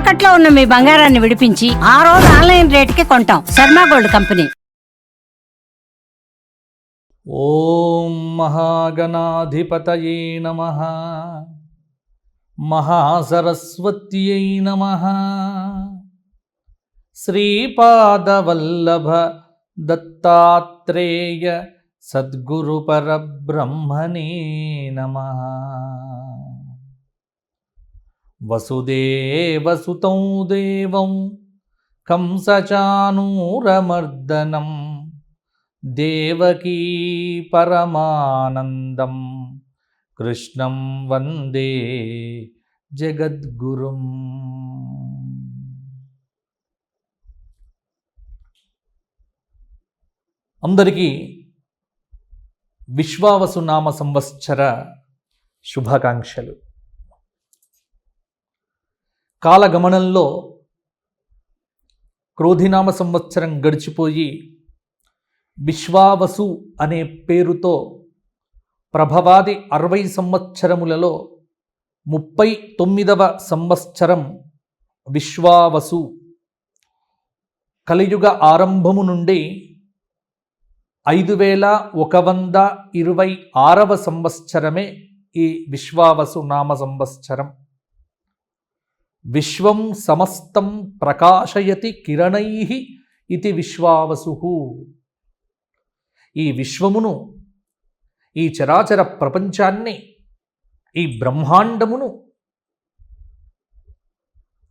తాకట్లో ఉన్న మీ బంగారాన్ని విడిపించి ఆ రోజు ఆన్లైన్ రేటుకి కొంటాం. Sharma gold company. ఓం మహాగణాధిపతయే నమః. మహాసరస్వత్యై నమః. శ్రీపాదవల్లభ దత్తాత్రేయ సద్గురు పరబ్రహ్మణే నమః. వసుదేవసుతం దేవం కంసచానూరమర్దనం దేవకీ పరమానందం కృష్ణం వందే జగద్గురుం. అందరికీ విశ్వావసు నామ సంవత్సర శుభాకాంక్షలు. కాలగమనంలో క్రోధినామ సంవత్సరం గడిచిపోయి విశ్వావసు అనే పేరుతో ప్రభవాది 60 సంవత్సరములలో 39వ సంవత్సరం విశ్వావసు. కలియుగ ఆరంభము నుండి 5126వ సంవత్సరమే ఈ విశ్వావసు నామ సంవత్సరం. విశ్వం సమస్తం ప్రకాశయతి కిరణైః ఇతి విశ్వావసు. ఈ విశ్వమును, ఈ చరాచర ప్రపంచాన్ని, ఈ బ్రహ్మాండమును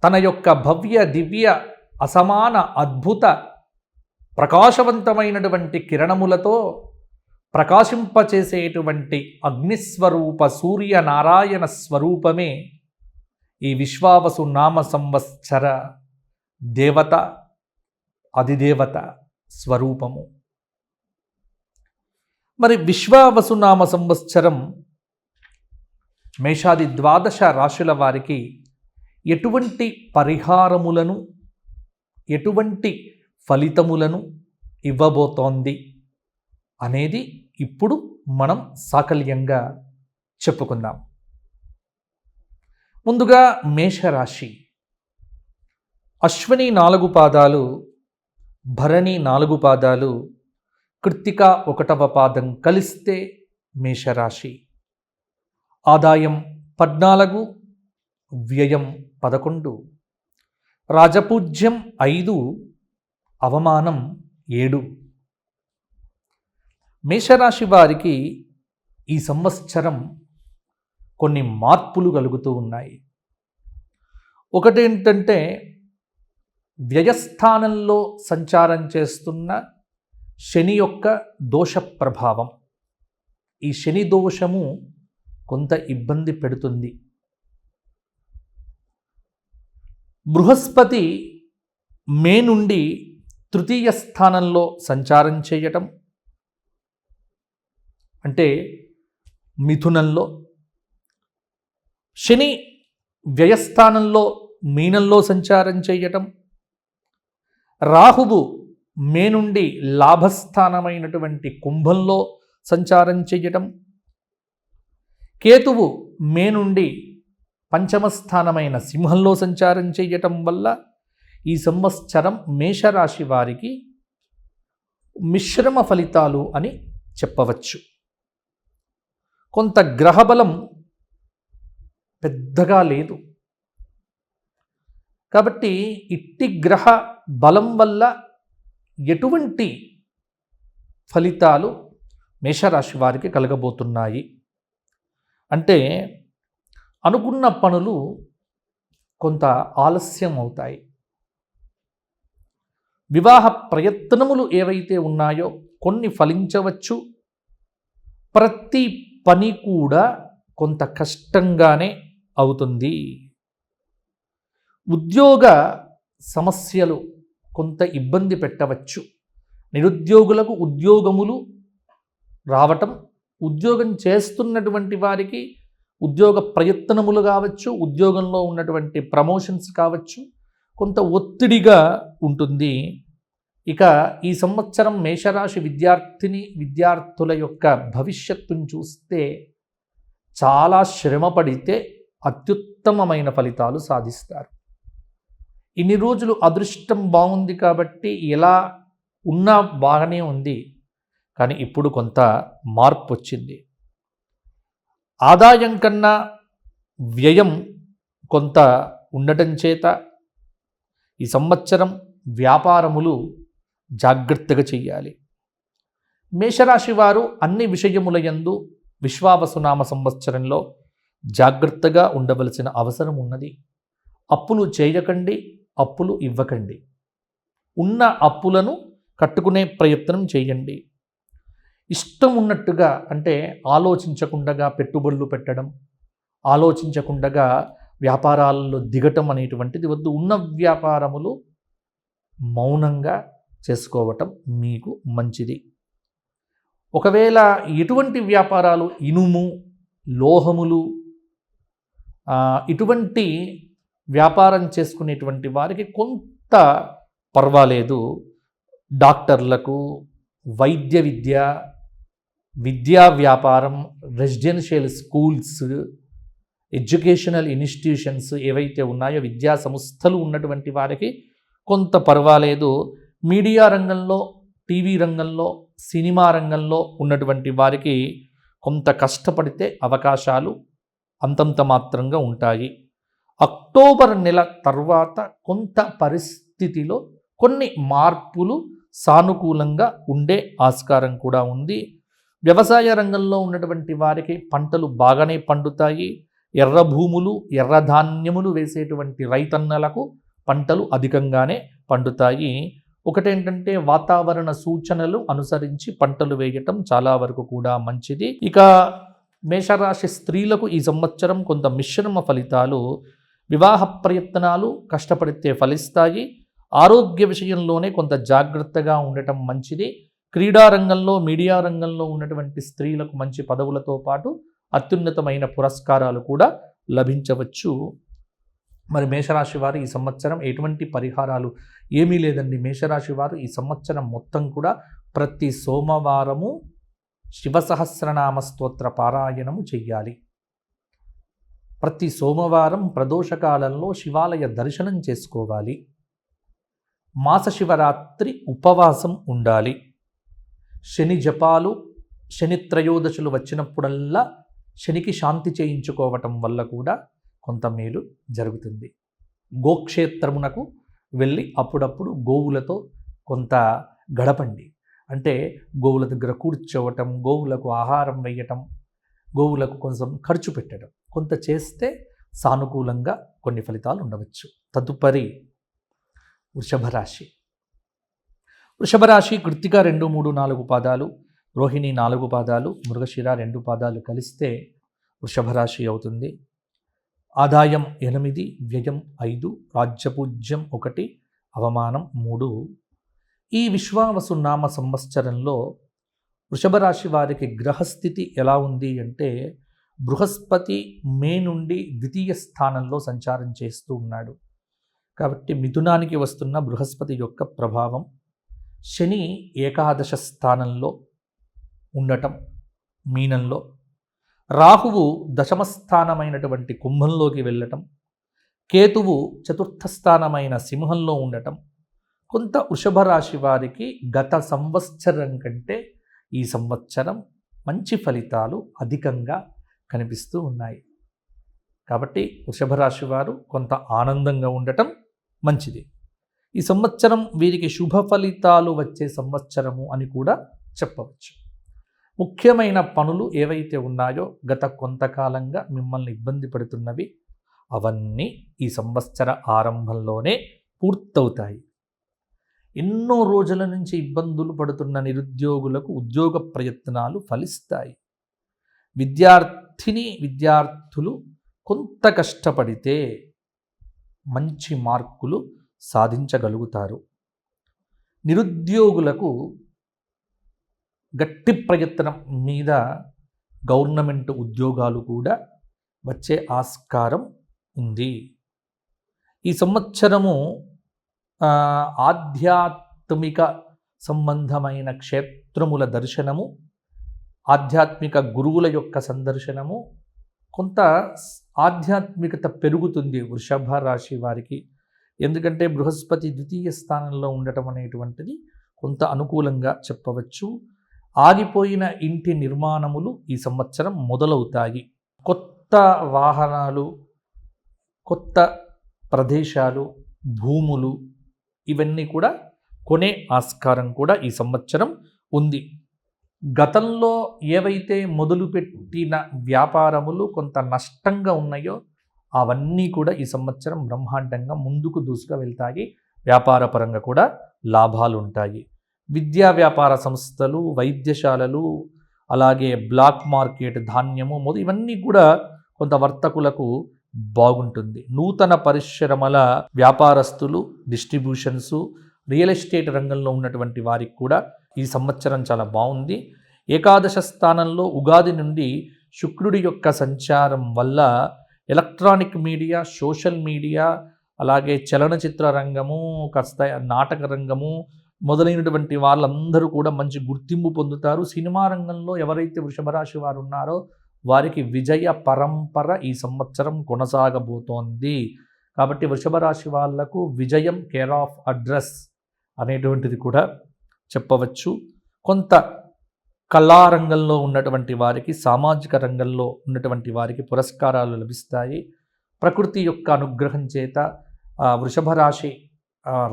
తన యొక్క భవ్య దివ్య అసమాన అద్భుత ప్రకాశవంతమైనటువంటి కిరణములతో ప్రకాశింపచేసేటువంటి అగ్నిస్వరూప సూర్యనారాయణ స్వరూపమే ఈ విశ్వావసు నామ సంవత్సర దేవత, అధిదేవత స్వరూపము. మరి విశ్వావసు నామ సంవత్సరం మేషాది 12 రాశుల వారికి ఎటువంటి పరిహారములను, ఎటువంటి ఫలితములను ఇవ్వబోతోంది అనేది ఇప్పుడు మనం సాకల్యంగా చెప్పుకుందాం. ముందుగా మేషరాశి. అశ్విని 4 పాదాలు, భరణి 4 పాదాలు, కృత్తిక 1వ పాదం కలిస్తే మేషరాశి. ఆదాయం 14, వ్యయం 11, రాజపూజ్యం 5, అవమానం 7. మేషరాశి వారికి ఈ సంవత్సరం కొన్ని మార్పులు కలుగుతూ ఉన్నాయి. ఒకటేంటంటే వ్యయస్థానంలో సంచారం చేస్తున్న శని యొక్క దోష ప్రభావం. ఈ శని దోషము కొంత ఇబ్బంది పెడుతుంది. బృహస్పతి మే నుండి 3వ స్థానంలో సంచారం చేయటం, అంటే మిథునంలో. శని వ్యయస్థానంలో మీనంలో సంచారం చేయటం, రాహువు మే నుండి లాభస్థానమైనటువంటి కుంభంలో సంచారం చేయటం, కేతువు మే నుండి పంచమ స్థానమైన సింహంలో సంచారం చేయటం వల్ల ఈ సంవత్సరం మేషరాశి వారికి మిశ్రమ ఫలితాలు అని చెప్పవచ్చు. కొంత గ్రహబలం పెద్దగా లేదు కాబట్టి ఇట్టి గ్రహ బలం వల్ల ఎటువంటి ఫలితాలు మేషరాశి వారికి కలగబోతున్నాయి అంటే, అనుకున్న పనులు కొంత ఆలస్యం అవుతాయి. వివాహ ప్రయత్నములు ఏవైతే ఉన్నాయో కొన్ని ఫలించవచ్చు. ప్రతి పని కూడా కొంత కష్టంగానే అవుతుంది. ఉద్యోగ సమస్యలు కొంత ఇబ్బంది పెట్టవచ్చు. నిరుద్యోగులకు ఉద్యోగములు రావటం, ఉద్యోగం చేస్తున్నటువంటి వారికి ఉద్యోగ ప్రయత్నములు కావచ్చు, ఉద్యోగంలో ఉన్నటువంటి ప్రమోషన్స్ కావచ్చు, కొంత ఒత్తిడిగా ఉంటుంది. ఇక ఈ సంవత్సరం మేషరాశి విద్యార్థుల యొక్క భవిష్యత్తును చూస్తే చాలా శ్రమ పడితే అత్యుత్తమమైన ఫలితాలు సాధిస్తారు. ఇన్ని రోజులు అదృష్టం బాగుంది కాబట్టి ఎలా ఉన్నా బాగానే ఉంది, కానీ ఇప్పుడు కొంత మార్పు వచ్చింది. ఆదాయం కన్నా వ్యయం కొంత ఉండటం చేత ఈ సంవత్సరం వ్యాపారములు జాగ్రత్తగా చేయాలి. మేషరాశి వారు అన్ని విషయముల యందు విశ్వావసునామ సంవత్సరంలో జాగ్రత్తగా ఉండవలసిన అవసరం ఉన్నది. అప్పులు చేయకండి, అప్పులు ఇవ్వకండి. ఉన్న అప్పులను కట్టుకునే ప్రయత్నం చేయండి. ఇష్టం ఉన్నట్టుగా అంటే ఆలోచించకుండా పెట్టుబడులు పెట్టడం, ఆలోచించకుండా వ్యాపారాల్లో దిగటం అనేటువంటిది వద్దు. ఉన్న వ్యాపారములు మౌనంగా చేసుకోవటం మీకు మంచిది. ఒకవేళ ఎటువంటి వ్యాపారాలు, ఇనుము, లోహములు, ఇటువంటి వ్యాపారం చేసుకునేటువంటి వారికి కొంత పర్వాలేదు. డాక్టర్లకు, వైద్య విద్య, విద్యా వ్యాపారం, రెసిడెన్షియల్ స్కూల్స్, ఎడ్యుకేషనల్ ఇన్స్టిట్యూషన్స్ ఏవైతే ఉన్నాయో విద్యా సంస్థలు ఉన్నటువంటి వారికి కొంత పర్వాలేదు. మీడియా రంగంలో, టీవీ రంగంలో, సినిమా రంగంలో ఉన్నటువంటి వారికి కొంత కష్టపడితే అవకాశాలు అంతంత మాత్రంగా ఉంటాయి. అక్టోబర్ నెల తర్వాత కొంత పరిస్థితిలో కొన్ని మార్పులు సానుకూలంగా ఉండే ఆస్కారం కూడా ఉంది. వ్యవసాయ రంగంలో ఉన్నటువంటి వారికి పంటలు బాగానే పండుతాయి. ఎర్ర భూములు, ఎర్ర ధాన్యములు వేసేటువంటి రైతన్నలకు పంటలు అధికంగానే పండుతాయి. ఒకటేంటంటే వాతావరణ సూచనలు అనుసరించి పంటలు వేయటం చాలా వరకు కూడా మంచిది. ఇక మేషరాశి స్త్రీలకు ఈ సంవత్సరం కొంత మిశ్రమ ఫలితాలు. వివాహ ప్రయత్నాలు కష్టపడితే ఫలిస్తాయి. ఆరోగ్య విషయంలోనే కొంత జాగ్రత్తగా ఉండటం మంచిది. క్రీడారంగంలో, మీడియా రంగంలో ఉన్నటువంటి స్త్రీలకు మంచి పదవులతో పాటు అత్యున్నతమైన పురస్కారాలు కూడా లభించవచ్చు. మరి మేషరాశి వారు ఈ సంవత్సరం ఎటువంటి పరిహారాలు ఏమీ లేదండి. మేషరాశి వారు ఈ సంవత్సరం మొత్తం కూడా ప్రతి సోమవారము శివ సహస్రనామ స్తోత్ర పారాయణము చెయ్యాలి. ప్రతి సోమవారం ప్రదోషకాలంలో శివాలయ దర్శనం చేసుకోవాలి. మాస శివరాత్రి ఉపవాసం ఉండాలి. శని జపాలు, శని త్రయోదశులు వచ్చినప్పుడల్లా శనికి శాంతి చేయించుకోవటం వల్ల కూడా కొంత మేలు జరుగుతుంది. గోక్షేత్రమునకు వెళ్ళి అప్పుడప్పుడు గోవులతో కొంత గడపండి. అంటే గోవుల దగ్గర కూర్చోవటం, గోవులకు ఆహారం వేయటం, గోవులకు కొంచెం ఖర్చు పెట్టడం కొంత చేస్తే సానుకూలంగా కొన్ని ఫలితాలు ఉండవచ్చు. తదుపరి వృషభ రాశి. వృషభ రాశి కృత్తిక 2, 3, 4 పాదాలు, రోహిణి 4 పాదాలు, మృగశిర 2 పాదాలు కలిస్తే వృషభ రాశి అవుతుంది. ఆదాయం 8, వ్యయం 5, రాజ్యపూజ్యం 1, అవమానం 3. ఈ విశ్వావసు నామ సంవత్సరంలో వృషభ రాశి వారికి గ్రహస్థితి ఎలా ఉంది అంటే బృహస్పతి మే నుండి ద్వితీయ స్థానంలో సంచారం చేస్తూ ఉన్నాడు. కాబట్టి మిథునానికి వస్తున్న బృహస్పతి యొక్క ప్రభావం, శని ఏకాదశ స్థానంలో ఉండటం మీనంలో, రాహువు దశమ స్థానమైనటువంటి కుంభంలోకి వెళ్ళటం, కేతువు చతుర్థ స్థానమైన సింహంలో ఉండటం కొంత వృషభ రాశి వారికి గత సంవత్సరం కంటే ఈ సంవత్సరం మంచి ఫలితాలు అధికంగా కనిపిస్తూ ఉన్నాయి. కాబట్టి వృషభ రాశి వారు కొంత ఆనందంగా ఉండటం మంచిది. ఈ సంవత్సరం వీరికి శుభ ఫలితాలు వచ్చే సంవత్సరము అని కూడా చెప్పవచ్చు. ముఖ్యమైన పనులు ఏవైతే ఉన్నాయో గత కొంతకాలంగా మిమ్మల్ని ఇబ్బంది పడుతున్నవి అవన్నీ ఈ సంవత్సర ఆరంభంలోనే పూర్తవుతాయి. ఎన్నో రోజుల నుంచి ఇబ్బందులు పడుతున్న నిరుద్యోగులకు ఉద్యోగ ప్రయత్నాలు ఫలిస్తాయి. విద్యార్థులు కొంత కష్టపడితే మంచి మార్కులు సాధించగలుగుతారు. నిరుద్యోగులకు గట్టి ప్రయత్నం మీద గవర్నమెంట్ ఉద్యోగాలు కూడా వచ్చే ఆస్కారం ఉంది. ఈ సంవత్సరము ఆధ్యాత్మిక సంబంధమైన క్షేత్రముల దర్శనము, ఆధ్యాత్మిక గురువుల యొక్క సందర్శనము, కొంత ఆధ్యాత్మికత పెరుగుతుంది వృషభ రాశి వారికి. ఎందుకంటే బృహస్పతి ద్వితీయ స్థానంలో ఉండటం అనేటువంటిది కొంత అనుకూలంగా చెప్పవచ్చు. ఆగిపోయిన ఇంటి నిర్మాణములు ఈ సంవత్సరం మొదలవుతాయి. కొత్త వాహనాలు, కొత్త ప్రదేశాలు, భూములు ఇవన్నీ కూడా కొనే ఆస్కారం కూడా ఈ సంవత్సరం ఉంది. గతంలో ఏవైతే మొదలుపెట్టిన వ్యాపారములు కొంత నష్టంగా ఉన్నాయో అవన్నీ కూడా ఈ సంవత్సరం బ్రహ్మాండంగా ముందుకు దూసుకు వెళ్తాయి. వ్యాపార పరంగా కూడా లాభాలు ఉంటాయి. విద్యా వ్యాపార సంస్థలు, వైద్యశాలలు, అలాగే బ్లాక్ మార్కెట్, ధాన్యము ఇవన్నీ కూడా కొంత వర్తకులకు బాగుంటుంది. నూతన పరిశ్రమల వ్యాపారస్తులు, డిస్ట్రిబ్యూషన్స్, రియల్ ఎస్టేట్ రంగంలో ఉన్నటువంటి వారికి కూడా ఈ సంవత్సరం చాలా బాగుంది. ఏకాదశ స్థానంలో ఉగాది నుండి శుక్రుడి యొక్క సంచారం వల్ల ఎలక్ట్రానిక్ మీడియా, సోషల్ మీడియా, అలాగే చలనచిత్ర రంగము, కాస్త నాటక రంగము మొదలైనటువంటి వాళ్ళందరూ కూడా మంచి గుర్తింపు పొందుతారు. సినిమా రంగంలో ఎవరైతే వృషభ రాశి వారు ఉన్నారో వారికి విజయ పరంపర ఈ సంవత్సరం కొనసాగబోతోంది. కాబట్టి వృషభ రాశి వాళ్లకు విజయం కేర్ ఆఫ్ అడ్రస్ అనేటువంటిది కూడా చెప్పవచ్చు. కొంత కళారంగంలో ఉన్నటువంటి వారికి, సామాజిక రంగంలో ఉన్నటువంటి వారికి పురస్కారాలు లభిస్తాయి. ప్రకృతి యొక్క అనుగ్రహం చేత వృషభ రాశి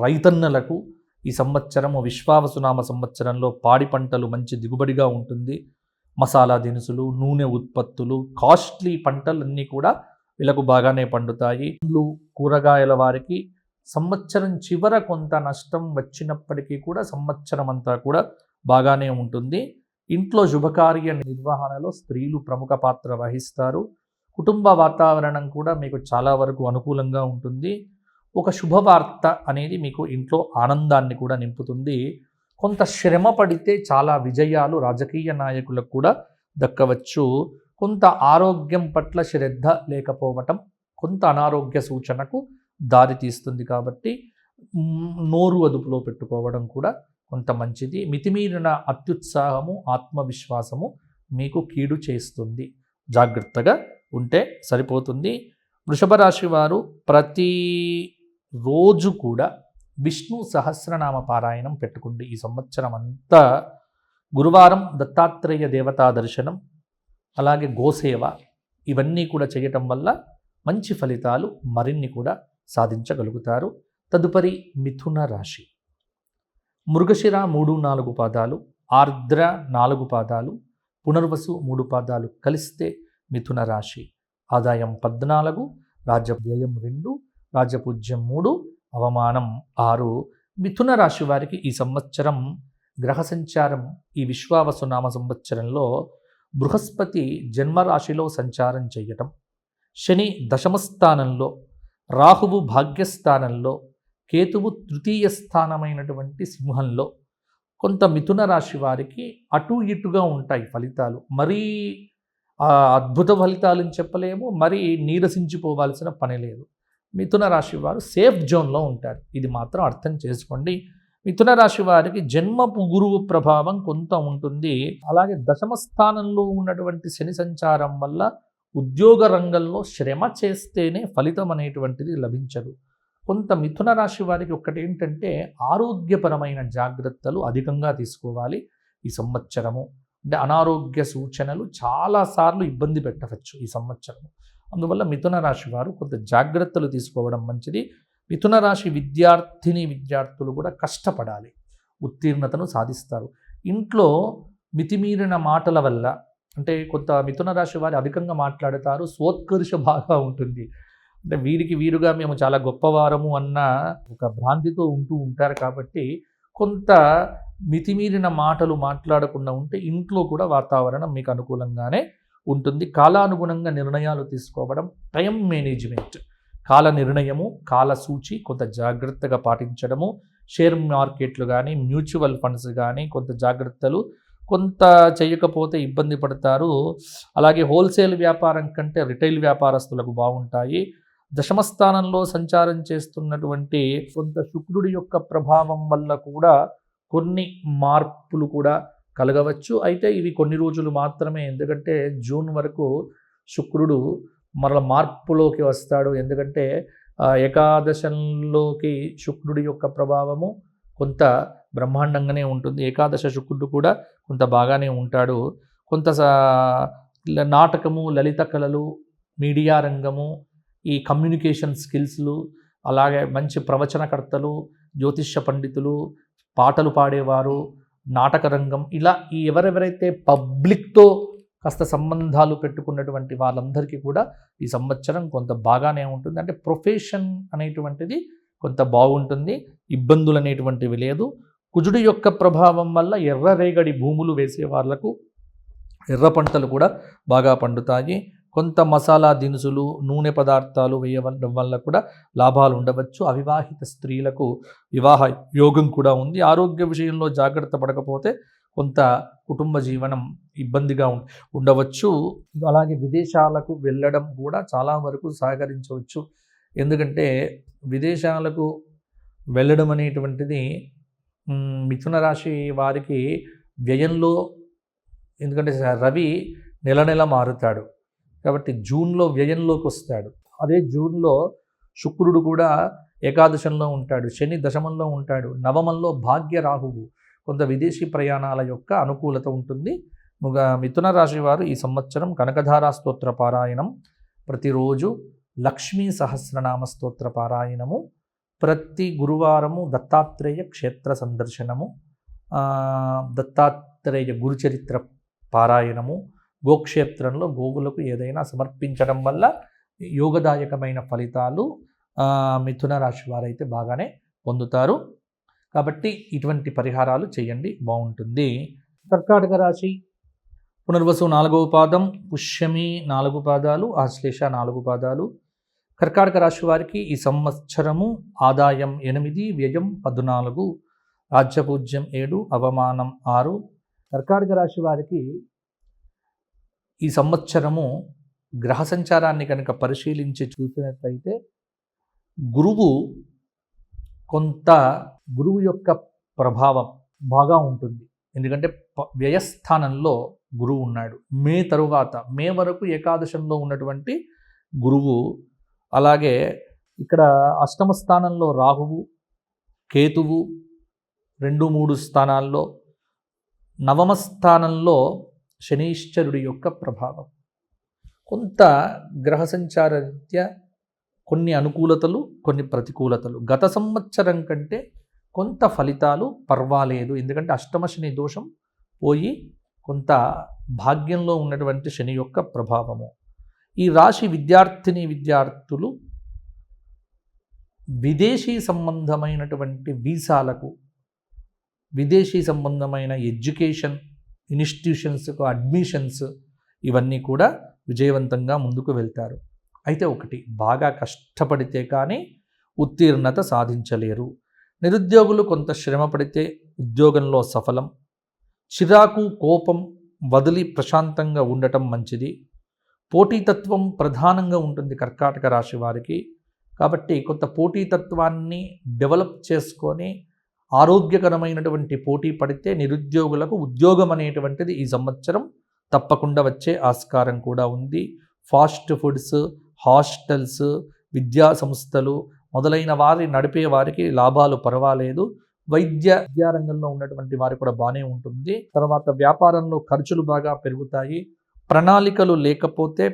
రైతన్నలకు ఈ సంవత్సరము విశ్వావసునామ సంవత్సరంలో పాడి పంటలు మంచి దిగుబడిగా ఉంటుంది. మసాలా దినుసులు, నూనె ఉత్పత్తులు, కాస్ట్లీ పంటలన్నీ కూడా వీళ్ళకు బాగానే పండుతాయి. పండ్లు, కూరగాయల వారికి సంవత్సరం చివర కొంత నష్టం వచ్చినప్పటికీ కూడా సంవత్సరం అంతా కూడా బాగానే ఉంటుంది. ఇంట్లో శుభకార్య నిర్వహణలో స్త్రీలు ప్రముఖ పాత్ర వహిస్తారు. కుటుంబ వాతావరణం కూడా మీకు చాలా వరకు అనుకూలంగా ఉంటుంది. ఒక శుభవార్త అనేది మీకు ఇంట్లో ఆనందాన్ని కూడా నింపుతుంది. కొంత శ్రమ పడితే చాలా విజయాలు రాజకీయ నాయకులకు కూడా దక్కవచ్చు. కొంత ఆరోగ్యం పట్ల శ్రద్ధ లేకపోవటం కొంత అనారోగ్య సూచనకు దారితీస్తుంది. కాబట్టి నోరు అదుపులో పెట్టుకోవడం కూడా కొంత మంచిది. మితిమీరిన అత్యుత్సాహము, ఆత్మవిశ్వాసము మీకు కీడు చేస్తుంది. జాగ్రత్తగా ఉంటే సరిపోతుంది. వృషభ రాశి వారు ప్రతి రోజు కూడా విష్ణు సహస్రనామ పారాయణం పెట్టుకోండి. ఈ సంవత్సరం అంతా గురువారం దత్తాత్రేయ దేవతా దర్శనం, అలాగే గోసేవ ఇవన్నీ కూడా చేయటం వల్ల మంచి ఫలితాలు మరిన్ని కూడా సాధించగలుగుతారు. తదుపరి మిథున రాశి. మృగశిర 3-4 పాదాలు, ఆర్ద్ర 4 పాదాలు, పునర్వసు 3 పాదాలు కలిస్తే మిథున రాశి. ఆదాయం 14, రాజవ్యయం 2, రాజపూజ్యం 3, అవమానం 6. మిథున రాశి వారికి ఈ సంవత్సరం గ్రహ సంచారం ఈ విశ్వావసునామ సంవత్సరంలో బృహస్పతి జన్మరాశిలో సంచారం చేయటం, శని దశమ స్థానంలో, రాహువు భాగ్యస్థానంలో, కేతువు తృతీయ స్థానమైనటువంటి సింహంలో. కొంత మిథున రాశి వారికి అటు ఇటుగా ఉంటాయి ఫలితాలు. మరీ అద్భుత ఫలితాలని చెప్పలేము, మరీ నీరసించిపోవాల్సిన పని లేదు. మిథున రాశి వారు సేఫ్ జోన్లో ఉంటారు. ఇది మాత్రం అర్థం చేసుకోండి. మిథున రాశి వారికి జన్మపు గురువు ప్రభావం కొంత ఉంటుంది. అలాగే దశమ స్థానంలో ఉన్నటువంటి శని సంచారం వల్ల ఉద్యోగ రంగంలో శ్రమ చేస్తేనే ఫలితం అనేటువంటిది లభించదు. కొంత మిథున రాశి వారికి ఒక్కటి ఏంటంటే ఆరోగ్యపరమైన జాగ్రత్తలు అధికంగా తీసుకోవాలి ఈ సంవత్సరము. అంటే అనారోగ్య సూచనలు చాలాసార్లు ఇబ్బంది పెట్టవచ్చు ఈ సంవత్సరము. అందువల్ల మిథున రాశి వారు కొంత జాగ్రత్తలు తీసుకోవడం మంచిది. మిథున రాశి విద్యార్థులు కూడా కష్టపడాలి, ఉత్తీర్ణతను సాధిస్తారు. ఇంట్లో మితిమీరిన మాటల వల్ల, అంటే కొంత మిథున రాశి వారు అధికంగా మాట్లాడతారు, స్వోత్కర్ష బాగా ఉంటుంది. అంటే వీరికి వీరుగా మేము చాలా గొప్పవారము అన్న ఒక భ్రాంతితో ఉంటూ ఉంటారు. కాబట్టి కొంత మితిమీరిన మాటలు మాట్లాడకుండా ఉంటే ఇంట్లో కూడా వాతావరణం మీకు అనుకూలంగానే ఉంటుంది. కాలానుగుణంగా నిర్ణయాలు తీసుకోవడం, టైం మేనేజ్మెంట్, కాల నిర్ణయము, కాల సూచి కొంత జాగ్రత్తగా పాటించడము, షేర్ మార్కెట్లు కానీ మ్యూచువల్ ఫండ్స్ కానీ కొంత జాగ్రత్తలు, కొంత చేయకపోతే ఇబ్బంది పడతారు. అలాగే హోల్సేల్ వ్యాపారం కంటే రిటైల్ వ్యాపారస్తులకు బాగుంటాయి. దశమస్థానంలో సంచారం చేస్తున్నటువంటి కొంత శుక్రుడి యొక్క ప్రభావం వల్ల కూడా కొన్ని మార్పులు కూడా కలగవచ్చు. అయితే ఇవి కొన్ని రోజులు మాత్రమే, ఎందుకంటే జూన్ వరకు శుక్రుడు మరల మార్పులోకి వస్తాడు. ఎందుకంటే ఏకాదశంలోకి శుక్రుడి యొక్క ప్రభావము కొంత బ్రహ్మాండంగానే ఉంటుంది. ఏకాదశ శుక్రుడు కూడా కొంత బాగానే ఉంటాడు. కొంత నాటకము, లలిత కళలు, మీడియా రంగము, ఈ కమ్యూనికేషన్ స్కిల్స్లు, అలాగే మంచి ప్రవచనకర్తలు, జ్యోతిష్య పండితులు, పాటలు పాడేవారు, నాటక రంగం, ఇలా ఈ ఎవరెవరైతే పబ్లిక్తో కాస్త సంబంధాలు పెట్టుకున్నటువంటి వాళ్ళందరికీ కూడా ఈ సంవత్సరం కొంత బాగానే ఉంటుంది. అంటే ప్రొఫెషన్ అనేటువంటిది కొంత బాగుంటుంది, ఇబ్బందులు అనేటువంటివి లేదు. కుజుడి యొక్క ప్రభావం వల్ల ఎర్రరేగడి భూములు వేసే వాళ్లకు ఎర్ర పంటలు కూడా బాగా పండుతాయి. కొంత మసాలా దినుసులు, నూనె పదార్థాలు వేయడం వల్ల కూడా లాభాలు ఉండవచ్చు. అవివాహిత స్త్రీలకు వివాహ యోగం కూడా ఉంది. ఆరోగ్య విషయంలో జాగ్రత్త పడకపోతే కొంత కుటుంబ జీవనం ఇబ్బందిగా ఉండవచ్చు. అలాగే విదేశాలకు వెళ్ళడం కూడా చాలా వరకు సహకరించవచ్చు. ఎందుకంటే విదేశాలకు వెళ్ళడం అనేటువంటిది మిథున రాశి వారికి వ్యయంలో, ఎందుకంటే రవి నెల నెల మారుతాడు కాబట్టి జూన్లో వ్యయంలోకి వస్తాడు. అదే జూన్లో శుక్రుడు కూడా ఏకాదశంలో ఉంటాడు, శని దశమంలో ఉంటాడు, నవమంలో భాగ్య రాహువు. కొంత విదేశీ ప్రయాణాల యొక్క అనుకూలత ఉంటుంది. మిథున రాశి వారు ఈ సంవత్సరం కనకధారా స్తోత్ర పారాయణం, ప్రతిరోజు లక్ష్మీ సహస్రనామ స్తోత్ర పారాయణము, ప్రతి గురువారము దత్తాత్రేయ క్షేత్ర సందర్శనము, దత్తాత్రేయ గురుచరిత్ర పారాయణము, గోక్షేత్రంలో గోవులకు ఏదైనా సమర్పించడం వల్ల యోగదాయకమైన ఫలితాలు మిథున రాశి వారైతే బాగానే పొందుతారు. కాబట్టి ఇటువంటి పరిహారాలు చేయండి, బాగుంటుంది. కర్కాటక రాశి పునర్వసు 4వ పాదం, పుష్యమి 4 పాదాలు, ఆశ్లేష 4 పాదాలు. కర్కాటక రాశి వారికి ఈ సంవత్సరము ఆదాయం 8, వ్యయం 14, రాజ్యపూజ్యం 7, అవమానం 6. కర్కాటక రాశి వారికి ఈ సంవత్సరము గ్రహ సంచారాన్ని కనుక పరిశీలించి చూసినట్లయితే గురువు యొక్క ప్రభావం బాగా ఉంటుంది. ఎందుకంటే వ్యయస్థానంలో గురువు ఉన్నాడు. మే వరకు ఏకాదశంలో ఉన్నటువంటి గురువు, అలాగే ఇక్కడ అష్టమ స్థానంలో రాహువు, కేతువు 2, 3 స్థానాల్లో, నవమ స్థానంలో శనీశ్వరుడి యొక్క ప్రభావం. కొంత గ్రహ సంచారరీత్యా కొన్ని అనుకూలతలు, కొన్ని ప్రతికూలతలు. గత సంవత్సరం కంటే కొంత ఫలితాలు పర్వాలేదు. ఎందుకంటే అష్టమ శని దోషం పోయి కొంత భాగ్యంలో ఉన్నటువంటి శని యొక్క ప్రభావము. ఈ రాశి విద్యార్థులు విదేశీ సంబంధమైనటువంటి వీసాలకు, విదేశీ సంబంధమైన ఎడ్యుకేషన్ ఇన్స్టిట్యూషన్స్కు అడ్మిషన్స్, ఇవన్నీ కూడా విజయవంతంగా ముందుకు వెళ్తారు. అయితే ఒకటి, బాగా కష్టపడితే కానీ ఉత్తీర్ణత సాధించలేరు. నిరుద్యోగులు కొంత శ్రమ పడితే ఉద్యోగంలో సఫలం. చిరాకు, కోపం వదిలి ప్రశాంతంగా ఉండటం మంచిది. పోటీతత్వం ప్రధానంగా ఉంటుంది కర్కాటక రాశి వారికి. కాబట్టి కొంత పోటీతత్వాన్ని డెవలప్ చేసుకొని ఆరోగ్యకరమైనటువంటి పోటీ పడితే నిరుద్యోగులకు ఉద్యోగం అనేటువంటిది ఈ సంవత్సరం తప్పకుండా వచ్చే ఆస్కారం కూడా ఉంది. ఫాస్ట్ ఫుడ్స్, హాస్టల్స్, విద్యా సంస్థలు మొదలైన వారి నడిపే వారికి లాభాలు పర్వాలేదు. విద్యారంగంలో ఉన్నటువంటి వారు కూడా బాగానే ఉంటుంది. తర్వాత వ్యాపారంలో ఖర్చులు బాగా పెరుగుతాయి. ప్రణాళికలు లేకపోతే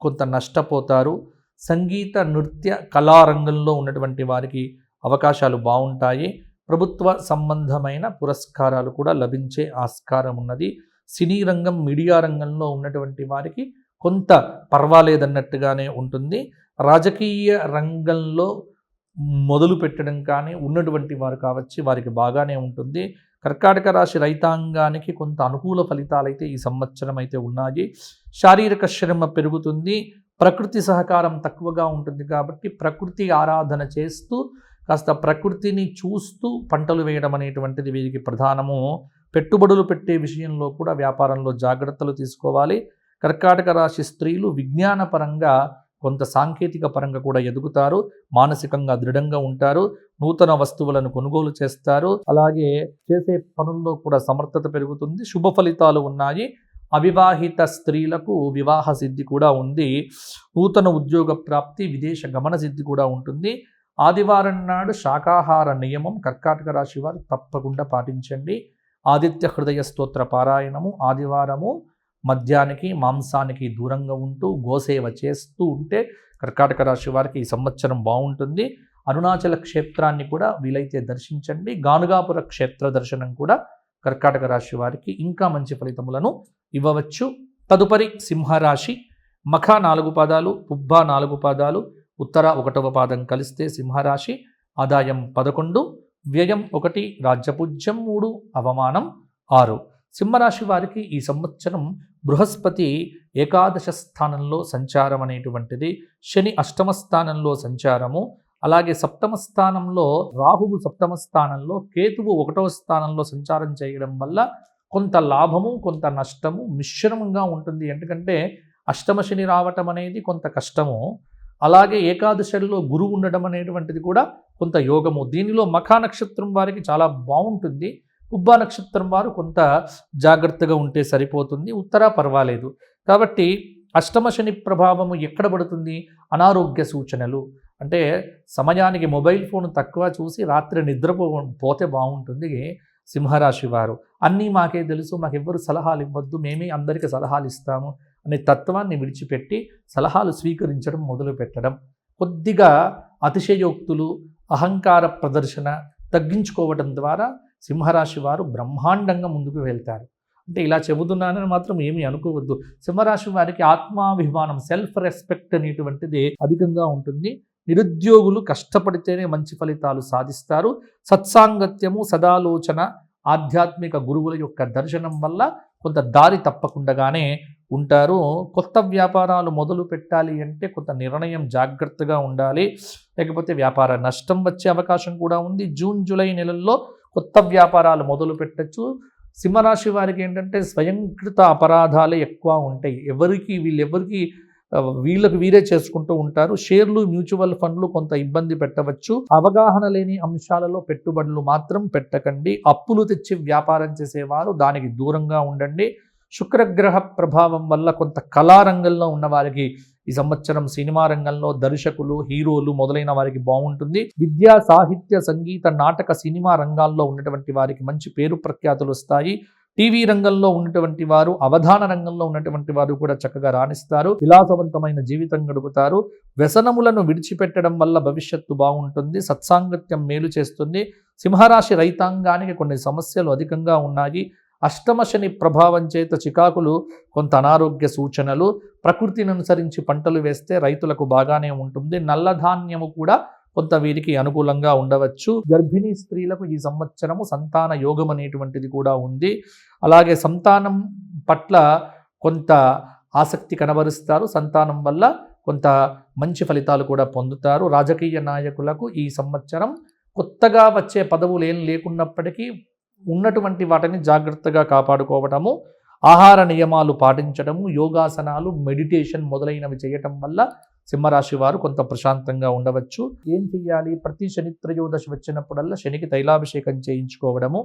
కొంత నష్టపోతారు. సంగీత, నృత్య, కళారంగంలో ఉన్నటువంటి వారికి అవకాశాలు బాగుంటాయి. ప్రభుత్వ సంబంధమైన పురస్కారాలు కూడా లభించే ఆస్కారం ఉన్నది. సినీ రంగం, మీడియా రంగంలో ఉన్నటువంటి వారికి కొంత పర్వాలేదన్నట్టుగానే ఉంటుంది. రాజకీయ రంగంలో మొదలు పెట్టడం కానీ ఉన్నటువంటి వారు కావచ్చు, వారికి బాగానే ఉంటుంది. కర్కాటక రాశి రైతాంగానికి కొంత అనుకూల ఫలితాలైతే ఈ సంవత్సరం అయితే ఉన్నాయి. శారీరక శ్రమ పెరుగుతుంది. ప్రకృతి సహకారం తక్కువగా ఉంటుంది కాబట్టి ప్రకృతి ఆరాధన చేస్తూ కాస్త ప్రకృతిని చూస్తూ పంటలు వేయడం అనేటువంటిది వీరికి ప్రధానము. పెట్టుబడులు పెట్టే విషయంలో కూడా వ్యాపారంలో జాగ్రత్తలు తీసుకోవాలి. కర్కాటక రాశి స్త్రీలు విజ్ఞానపరంగా కొంత సాంకేతిక పరంగా కూడా ఎదుగుతారు. మానసికంగా దృఢంగా ఉంటారు. నూతన వస్తువులను కొనుగోలు చేస్తారు. అలాగే చేసే పనుల్లో కూడా సమర్థత పెరుగుతుంది. శుభ ఫలితాలు ఉన్నాయి. అవివాహిత స్త్రీలకు వివాహ సిద్ధి కూడా ఉంది. నూతన ఉద్యోగ ప్రాప్తి, విదేశ గమన సిద్ధి కూడా ఉంటుంది. ఆదివారం నాడు శాకాహార నియమం కర్కాటక రాశి వారు తప్పకుండా పాటించండి. ఆదిత్య హృదయ స్తోత్ర పారాయణము ఆదివారము మద్యానికి మాంసానికి దూరంగా ఉంటూ గోసేవ చేస్తూ ఉంటే కర్కాటక రాశి వారికి ఈ సంవత్సరం బాగుంటుంది. అరుణాచల క్షేత్రాన్ని కూడా వీలైతే దర్శించండి. గానుగాపుర క్షేత్ర దర్శనం కూడా కర్కాటక రాశి వారికి ఇంకా మంచి ఫలితములను ఇవ్వవచ్చు. తదుపరి సింహరాశి. మఖ 4 పాదాలు, పుబ్బ 4 పాదాలు, ఉత్తర 1వ పాదం కలిస్తే సింహరాశి. ఆదాయం 11, వ్యయం 1, రాజ్యపూజ్యం 3, అవమానం 6. సింహరాశి వారికి ఈ సంవత్సరం బృహస్పతి ఏకాదశ స్థానంలో సంచారం అనేటువంటిది, శని అష్టమ స్థానంలో సంచారము, అలాగే సప్తమ స్థానంలో రాహువు, సప్తమ స్థానంలో కేతువు 1వ స్థానంలో సంచారం చేయడం వల్ల కొంత లాభము కొంత నష్టము మిశ్రమంగా ఉంటుంది. ఎందుకంటే అష్టమ శని రావటం అనేది కొంత కష్టము, అలాగే ఏకాదశిలో గురువు ఉండడం అనేటువంటిది కూడా కొంత యోగము. దీనిలో మఖా నక్షత్రం వారికి చాలా బాగుంటుంది. పుబ్బా నక్షత్రం వారు కొంత జాగ్రత్తగా ఉంటే సరిపోతుంది. ఉత్తర పర్వాలేదు. కాబట్టి అష్టమ శని ప్రభావము ఎక్కడ పడుతుంది? అనారోగ్య సూచనలు, అంటే సమయానికి మొబైల్ ఫోన్ తక్కువ చూసి రాత్రి నిద్రపోతే బాగుంటుంది. సింహరాశి వారు అన్నీ మాకే తెలుసు, మాకెవ్వరు సలహాలు ఇవ్వద్దు, మేమే అందరికీ సలహాలు ఇస్తాము అనే తత్వాన్ని విడిచిపెట్టి సలహాలు స్వీకరించడం మొదలు పెట్టడం, కొద్దిగా అతిశయోక్తులు, అహంకార ప్రదర్శన తగ్గించుకోవడం ద్వారా సింహరాశి వారు బ్రహ్మాండంగా ముందుకు వెళ్తారు. అంటే ఇలా చెబుతున్నానని మాత్రం ఏమీ అనుకోవద్దు. సింహరాశి వారికి ఆత్మాభిమానం, సెల్ఫ్ రెస్పెక్ట్ అనేటువంటిది అధికంగా ఉంటుంది. నిరుద్యోగులు కష్టపడితేనే మంచి ఫలితాలు సాధిస్తారు. సత్సాంగత్యము, సదాలోచన, ఆధ్యాత్మిక గురువుల యొక్క దర్శనం వల్ల కొంత దారి తప్పకుండానే ఉంటారు. కొత్త వ్యాపారాలు మొదలు పెట్టాలి అంటే కొంత నిర్ణయం జాగ్రత్తగా ఉండాలి, లేకపోతే వ్యాపార నష్టం వచ్చే అవకాశం కూడా ఉంది. జూన్ జూలై నెలల్లో కొత్త వ్యాపారాలు మొదలు పెట్టచ్చు. సింహరాశి వారికి ఏంటంటే స్వయంకృత అపరాధాలే ఎక్కువ ఉంటాయి. వీళ్ళకి వీరే చేసుకుంటూ ఉంటారు. షేర్లు, మ్యూచువల్ ఫండ్లు కొంత ఇబ్బంది పెట్టవచ్చు. అవగాహన లేని అంశాలలో పెట్టుబడులు మాత్రం పెట్టకండి. అప్పులు తెచ్చి వ్యాపారం చేసేవారు దానికి దూరంగా ఉండండి. శుక్రగ్రహ ప్రభావం వల్ల కొంత కళారంగంలో ఉన్న వారికి ఈ సంవత్సరం సినిమా రంగంలో దర్శకులు, హీరోలు మొదలైన వారికి బాగుంటుంది. విద్యా, సాహిత్య, సంగీత, నాటక, సినిమా రంగాల్లో ఉన్నటువంటి వారికి మంచి పేరు ప్రఖ్యాతులు వస్తాయి. టీవీ రంగంలో ఉన్నటువంటి వారు, అవధాన రంగంలో ఉన్నటువంటి వారు కూడా చక్కగా రాణిస్తారు. విలాసవంతమైన జీవితం గడుపుతారు. వ్యసనములను విడిచిపెట్టడం వల్ల భవిష్యత్తు బాగుంటుంది. సత్సాంగత్యం మేలు చేస్తుంది. సింహరాశి రైతాంగానికి కొన్ని సమస్యలు అధికంగా ఉన్నాయి. అష్టమ శని ప్రభావం చేత చికాకులు, కొంత అనారోగ్య సూచనలు. ప్రకృతిని అనుసరించి పంటలు వేస్తే రైతులకు బాగానే ఉంటుంది. నల్లధాన్యము కూడా కొంత వీరికి అనుకూలంగా ఉండవచ్చు. గర్భిణీ స్త్రీలకు ఈ సంవత్సరము సంతాన యోగం అనేటువంటిది కూడా ఉంది. అలాగే సంతానం పట్ల కొంత ఆసక్తి కనబరుస్తారు. సంతానం వల్ల కొంత మంచి ఫలితాలు కూడా పొందుతారు. రాజకీయ నాయకులకు ఈ సంవత్సరం కొత్తగా వచ్చే పదవులు ఏం లేకున్నప్పటికీ ఉన్నటువంటి వాటిని జాగ్రత్తగా కాపాడుకోవటము, ఆహార నియమాలు పాటించడము, యోగాసనాలు, మెడిటేషన్ మొదలైనవి చేయటం వల్ల సింహరాశి వారు కొంత ప్రశాంతంగా ఉండవచ్చు. ఏం చెయ్యాలి? ప్రతి శని త్రయోదశి వచ్చినప్పుడల్లా శనికి తైలాభిషేకం చేయించుకోవడము,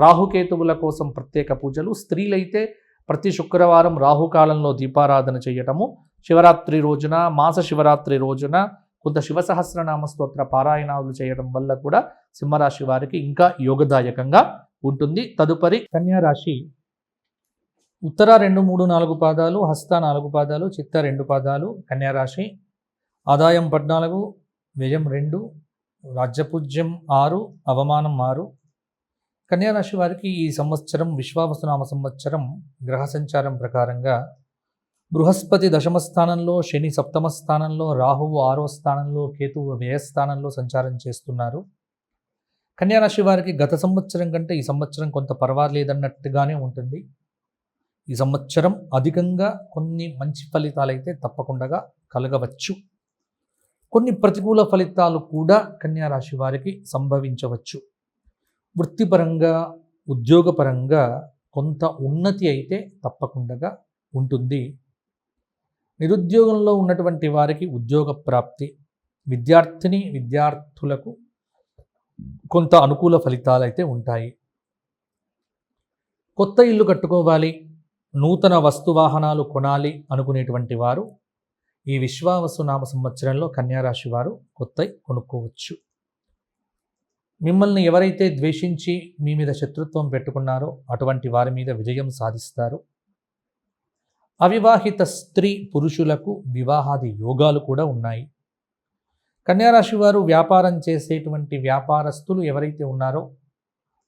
రాహుకేతువుల కోసం ప్రత్యేక పూజలు, స్త్రీలైతే ప్రతి శుక్రవారం రాహుకాలంలో దీపారాధన చేయటము, శివరాత్రి రోజున, మాస శివరాత్రి రోజున కొంత శివసహస్రనామ స్తోత్ర పారాయణాలు చేయడం వల్ల కూడా సింహరాశి వారికి ఇంకా యోగదాయకంగా ఉంటుంది. తదుపరి కన్యారాశి. ఉత్తర 2, 3, 4 పాదాలు, హస్త 4 పాదాలు, చిత్త 2 పాదాలు కన్యారాశి. ఆదాయం 14, వ్యయం 2, రాజ్యపూజ్యం 6, అవమానం 6. కన్యారాశి వారికి ఈ సంవత్సరం విశ్వావసునామ సంవత్సరం గ్రహ సంచారం ప్రకారంగా బృహస్పతి దశమ స్థానంలో, శని సప్తమ స్థానంలో, రాహువు 6వ స్థానంలో, కేతువు వ్యయస్థానంలో సంచారం చేస్తున్నారు. కన్యారాశి వారికి గత సంవత్సరం కంటే ఈ సంవత్సరం కొంత పర్వాలేదన్నట్టుగానే ఉంటుంది. ఈ సంవత్సరం అధికంగా కొన్ని మంచి ఫలితాలు అయితే తప్పకుండా కలగవచ్చు. కొన్ని ప్రతికూల ఫలితాలు కూడా కన్యారాశి వారికి సంభవించవచ్చు. వృత్తిపరంగా, ఉద్యోగపరంగా కొంత ఉన్నతి అయితే తప్పకుండా ఉంటుంది. నిరుద్యోగంలో ఉన్నటువంటి వారికి ఉద్యోగ ప్రాప్తి, విద్యార్థులకు కొంత అనుకూల ఫలితాలు అయితే ఉంటాయి. కొత్త ఇల్లు కట్టుకోవాలి, నూతన వస్తువాహనాలు కొనాలి అనుకునేటువంటి వారు ఈ విశ్వావసు నామ సంవత్సరంలో కన్యారాశి వారు కొత్తవి కొనుక్కోవచ్చు. మిమ్మల్ని ఎవరైతే ద్వేషించి మీ మీద శత్రుత్వం పెట్టుకున్నారో అటువంటి వారి మీద విజయం సాధిస్తారు. అవివాహిత స్త్రీ పురుషులకు వివాహాది యోగాలు కూడా ఉన్నాయి. కన్యారాశి వారు వ్యాపారం చేసేటువంటి వ్యాపారస్తులు ఎవరైతే ఉన్నారో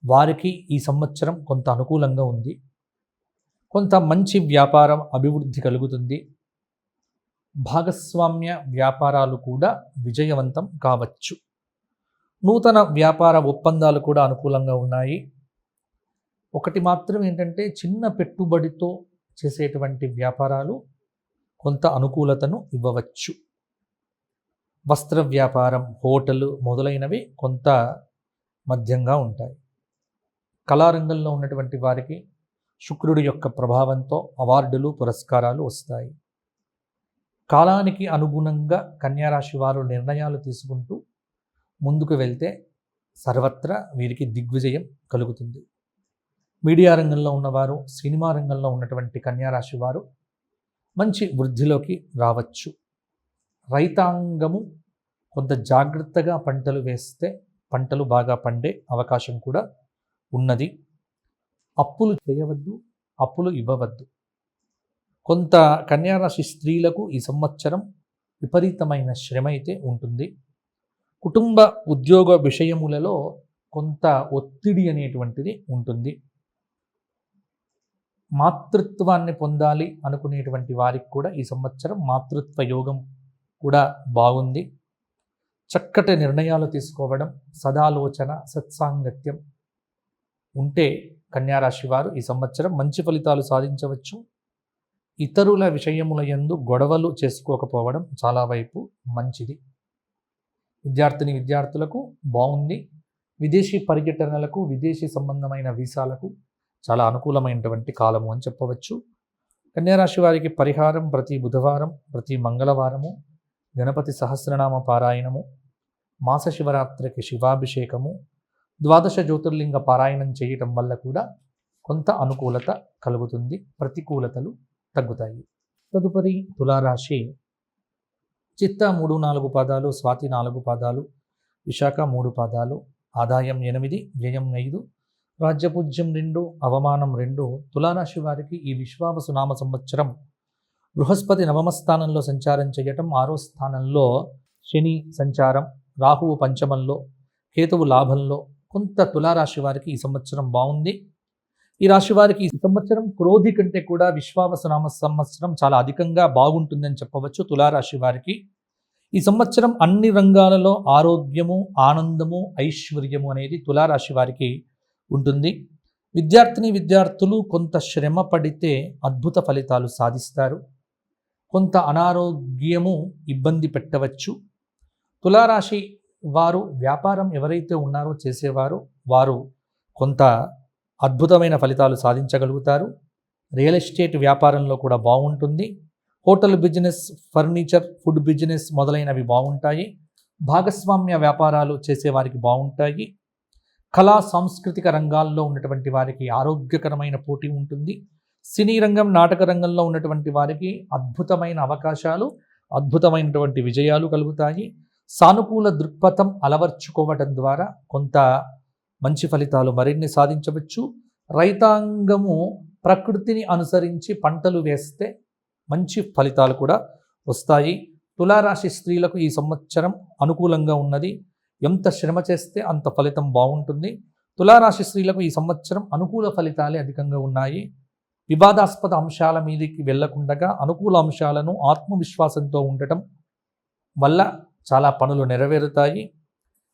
వారికి ఈ సంవత్సరం కొంత అనుకూలంగా ఉంది. కొంత మంచి వ్యాపారం అభివృద్ధి కలుగుతుంది. భాగస్వామ్య వ్యాపారాలు కూడా విజయవంతం కావచ్చు. నూతన వ్యాపార ఒప్పందాలు కూడా అనుకూలంగా ఉన్నాయి. ఒకటి మాత్రం ఏంటంటే చిన్న పెట్టుబడితో చేసేటువంటి వ్యాపారాలు కొంత అనుకూలతను ఇవ్వవచ్చు. వస్త్ర వ్యాపారం, హోటలు మొదలైనవి కొంత మధ్యంగా ఉంటాయి. కళారంగంలో ఉన్నటువంటి వారికి శుక్రుడి యొక్క ప్రభావంతో అవార్డులు, పురస్కారాలు వస్తాయి. కాలానికి అనుగుణంగా కన్యారాశి వారు నిర్ణయాలు తీసుకుంటూ ముందుకు వెళ్తే సర్వత్రా వీరికి దిగ్విజయం కలుగుతుంది. మీడియా రంగంలో ఉన్నవారు, సినిమా రంగంలో ఉన్నటువంటి కన్యారాశి వారు మంచి వృద్ధిలోకి రావచ్చు. రైతాంగము కొంత జాగ్రత్తగా పంటలు వేస్తే పంటలు బాగా పండే అవకాశం కూడా ఉన్నది. అప్పులు చేయవద్దు, అప్పులు ఇవ్వవద్దు. కొంత కన్యారాశి స్త్రీలకు ఈ సంవత్సరం విపరీతమైన శ్రమ అయితే ఉంటుంది. కుటుంబ ఉద్యోగ విషయములలో కొంత ఒత్తిడి అనేటువంటిది ఉంటుంది. మాతృత్వాన్ని పొందాలి అనుకునేటువంటి వారికి కూడా ఈ సంవత్సరం మాతృత్వ యోగం కూడా బాగుంది. చక్కటి నిర్ణయాలు తీసుకోవడం, సదాలోచన, సత్సాంగత్యం ఉంటే కన్యారాశి వారు ఈ సంవత్సరం మంచి ఫలితాలు సాధించవచ్చు. ఇతరుల విషయముల యందు గొడవలు చేసుకోకపోవడం చాలా వైపు మంచిది. విద్యార్థులకు బాగుంది. విదేశీ పర్యటనలకు, విదేశీ సంబంధమైన వీసాలకు చాలా అనుకూలమైనటువంటి కాలము అని చెప్పవచ్చు. కన్యారాశి వారికి పరిహారం ప్రతి బుధవారం, ప్రతి మంగళవారము గణపతి సహస్రనామ పారాయణము, మాస శివరాత్రికి శివాభిషేకము, ద్వాదశ జ్యోతిర్లింగ పారాయణం చేయటం వల్ల కూడా కొంత అనుకూలత కలుగుతుంది. ప్రతికూలతలు తగ్గుతాయి. తదుపరి తులారాశి. చిత్త 3-4 పాదాలు, స్వాతి 4 పాదాలు, విశాఖ 3 పాదాలు, ఆదాయం 8, వ్యయం 5, రాజ్యపూజ్యం 2, అవమానం 2. తులారాశి వారికి ఈ విశ్వావసు నామ సంవత్సరం బృహస్పతి నవమ స్థానంలో సంచారం చేయటం, 6వ స్థానంలో శని సంచారం, రాహువు పంచమంలో, కేతువు లాభంలో. కొంత తులారాశి వారికి ఈ సంవత్సరం బాగుంది. ఈ రాశి వారికి ఈ సంవత్సరం క్రోధి కంటే కూడా విశ్వావసు నామ సంవత్సరం చాలా అధికంగా బాగుంటుందని చెప్పవచ్చు. తులారాశి వారికి ఈ సంవత్సరం అన్ని రంగాలలో ఆరోగ్యము, ఆనందము, ఐశ్వర్యము అనేది తులారాశి వారికి ఉంటుంది. విద్యార్థులు కొంత శ్రమ పడితే అద్భుత ఫలితాలు సాధిస్తారు. కొంత అనారోగ్యము ఇబ్బంది పెట్టవచ్చు. తులారాశి వారు వ్యాపారం ఎవరైతే ఉన్నారో చేసేవారు వారు కొంత అద్భుతమైన ఫలితాలు సాధించగలుగుతారు. రియల్ ఎస్టేట్ వ్యాపారంలో కూడా బాగుంటుంది. Hotel business, furniture, food business మొదలైనవి బాగుంటాయి. భాగస్వామ్య వ్యాపారాలు చేసేవారికి బాగుంటాయి. కళా సాంస్కృతిక రంగాల్లో ఉన్నటువంటి వారికి ఆరోగ్యకరమైన పోటీ ఉంటుంది. సినీ రంగం, నాటక రంగంలో ఉన్నటువంటి వారికి అద్భుతమైన అవకాశాలు, అద్భుతమైనటువంటి విజయాలు కలుగుతాయి. సానుకూల దృక్పథం అలవర్చుకోవడం ద్వారా కొంత మంచి ఫలితాలు మరిన్ని సాధించవచ్చు. రైతాంగము ప్రకృతిని అనుసరించి పంటలు వేస్తే మంచి ఫలితాలు కూడా వస్తాయి. తులారాశి స్త్రీలకు ఈ సంవత్సరం అనుకూలంగా ఉన్నది. ఎంత శ్రమ చేస్తే అంత ఫలితం బాగుంటుంది. తులారాశి స్త్రీలకు ఈ సంవత్సరం అనుకూల ఫలితాలే అధికంగా ఉన్నాయి. వివాదాస్పద అంశాల మీదకి వెళ్లకుండా అనుకూల అంశాలను ఆత్మవిశ్వాసంతో ఉండటం వల్ల చాలా పనులు నెరవేరుతాయి.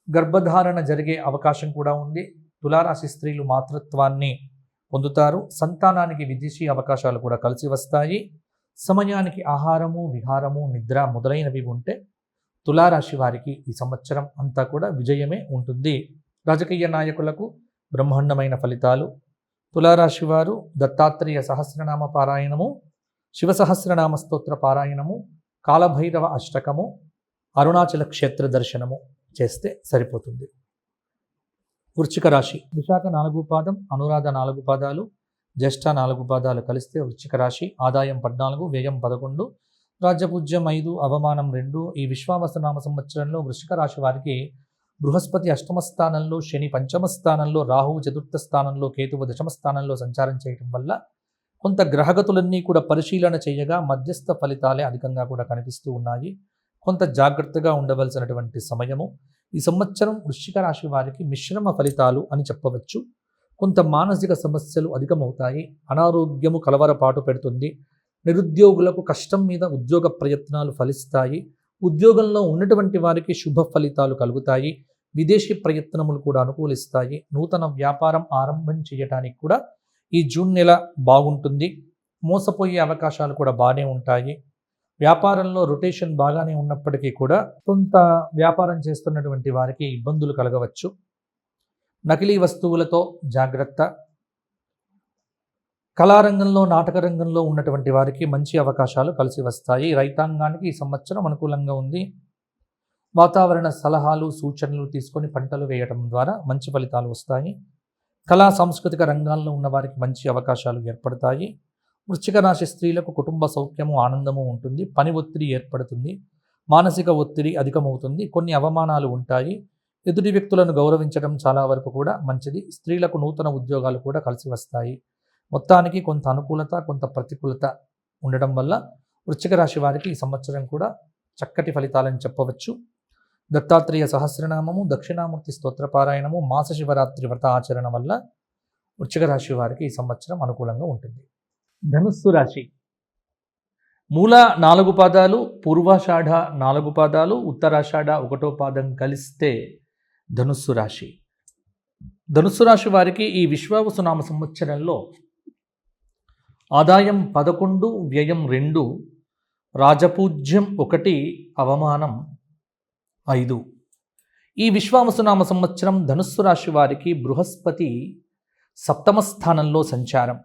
గర్భధారణ జరిగే అవకాశం కూడా ఉంది. తులారాశి స్త్రీలు మాతృత్వాన్ని పొందుతారు. సంతానానికి విదేశీ అవకాశాలు కూడా కలిసి వస్తాయి. సమయానికి ఆహారము, విహారము, నిద్ర మొదలైనవి ఉంటే తులారాశి వారికి ఈ సంవత్సరం అంతా కూడా విజయమే ఉంటుంది. రాజకీయ నాయకులకు బ్రహ్మాండమైన ఫలితాలు. తులారాశి వారు దత్తాత్రేయ సహస్రనామ పారాయణము, శివ సహస్రనామ స్తోత్ర పారాయణము, కాలభైరవ అష్టకము, అరుణాచల క్షేత్ర దర్శనము చేస్తే సరిపోతుంది. వృశ్చిక రాశి. విశాఖ 4 పాదం, అనురాధ 4 పాదాలు, జ్యేష్ఠ 4 పాదాలు కలిస్తే వృశ్చిక రాశి. ఆదాయం 14, వ్యయం 11, రాజ్యపూజ్యం 5, అవమానం 2. ఈ విశ్వావసు నామ సంవత్సరంలో వృశ్చిక రాశి వారికి బృహస్పతి అష్టమ స్థానంలో, శని పంచమ స్థానంలో, రాహువు చతుర్థ స్థానంలో, కేతువు దశమ స్థానంలో సంచారం చేయటం వల్ల కొంత గ్రహగతులన్నీ కూడా పరిశీలన చేయగా మధ్యస్థ ఫలితాలే అధికంగా కూడా కనిపిస్తూ ఉన్నాయి. కొంత జాగ్రత్తగా ఉండవలసినటువంటి సమయము. ఈ సంవత్సరం వృశ్చిక రాశి వారికి మిశ్రమ ఫలితాలు అని చెప్పవచ్చు. కొంత మానసిక సమస్యలు అధికమవుతాయి. అనారోగ్యము కలవరపాటు పెడుతుంది. నిరుద్యోగులకు కష్టం మీద ఉద్యోగ ప్రయత్నాలు ఫలిస్తాయి. ఉద్యోగంలో ఉన్నటువంటి వారికి శుభ ఫలితాలు కలుగుతాయి. విదేశీ ప్రయత్నములు కూడా అనుకూలిస్తాయి. నూతన వ్యాపారం ఆరంభం చేయడానికి కూడా ఈ జూన్ నెల బాగుంటుంది. మోసపోయే అవకాశాలు కూడా బాగానే ఉంటాయి. వ్యాపారంలో రొటేషన్ బాగానే ఉన్నప్పటికీ కూడా కొంత వ్యాపారం చేస్తున్నటువంటి వారికి ఇబ్బందులు కలగవచ్చు. నకిలీ వస్తువులతో జాగ్రత్త. కళారంగంలో, నాటక రంగంలో ఉన్నటువంటి వారికి మంచి అవకాశాలు కలిసి వస్తాయి. రైతాంగానికి ఈ సంవత్సరం అనుకూలంగా ఉంది. వాతావరణ సలహాలు, సూచనలు తీసుకొని పంటలు వేయడం ద్వారా మంచి ఫలితాలు వస్తాయి. కళా సాంస్కృతిక రంగాల్లో ఉన్న వారికి మంచి అవకాశాలు ఏర్పడతాయి. వృశ్చిక రాశి స్త్రీలకు కుటుంబ సౌఖ్యము, ఆనందము ఉంటుంది. పని ఒత్తిడి ఏర్పడుతుంది. మానసిక ఒత్తిడి అధికమవుతుంది. కొన్ని అవమానాలు ఉంటాయి. ఎదుటి వ్యక్తులను గౌరవించడం చాలా వరకు కూడా మంచిది. స్త్రీలకు నూతన ఉద్యోగాలు కూడా కలిసి వస్తాయి. మొత్తానికి కొంత అనుకూలత, కొంత ప్రతికూలత ఉండడం వల్ల వృశ్చిక రాశి వారికి ఈ సంవత్సరం కూడా చక్కటి ఫలితాలని చెప్పవచ్చు. దత్తాత్రేయ సహస్రనామము, దక్షిణామూర్తి స్తోత్రపారాయణము, మాస శివరాత్రి వ్రత ఆచరణ వల్ల వృశ్చిక రాశి వారికి ఈ సంవత్సరం అనుకూలంగా ఉంటుంది. ధనుస్సు రాశి. మూల 4 పాదాలు, పూర్వాషాఢ 4 పాదాలు, ఉత్తరాషాఢ 1వ పాదం కలిస్తే ధనుస్సు రాశి. ధనుస్సు రాశి వారికి ఈ విశ్వావసు నామ సంవత్సరంలో ఆదాయం 11, వ్యయం 2, రాజపూజ్యం 1, అవమానం 5. ఈ విశ్వావసు నామ సంవత్సరం ధనుస్సు రాశి వారికి బృహస్పతి సప్తమ స్థానంలో సంచారం,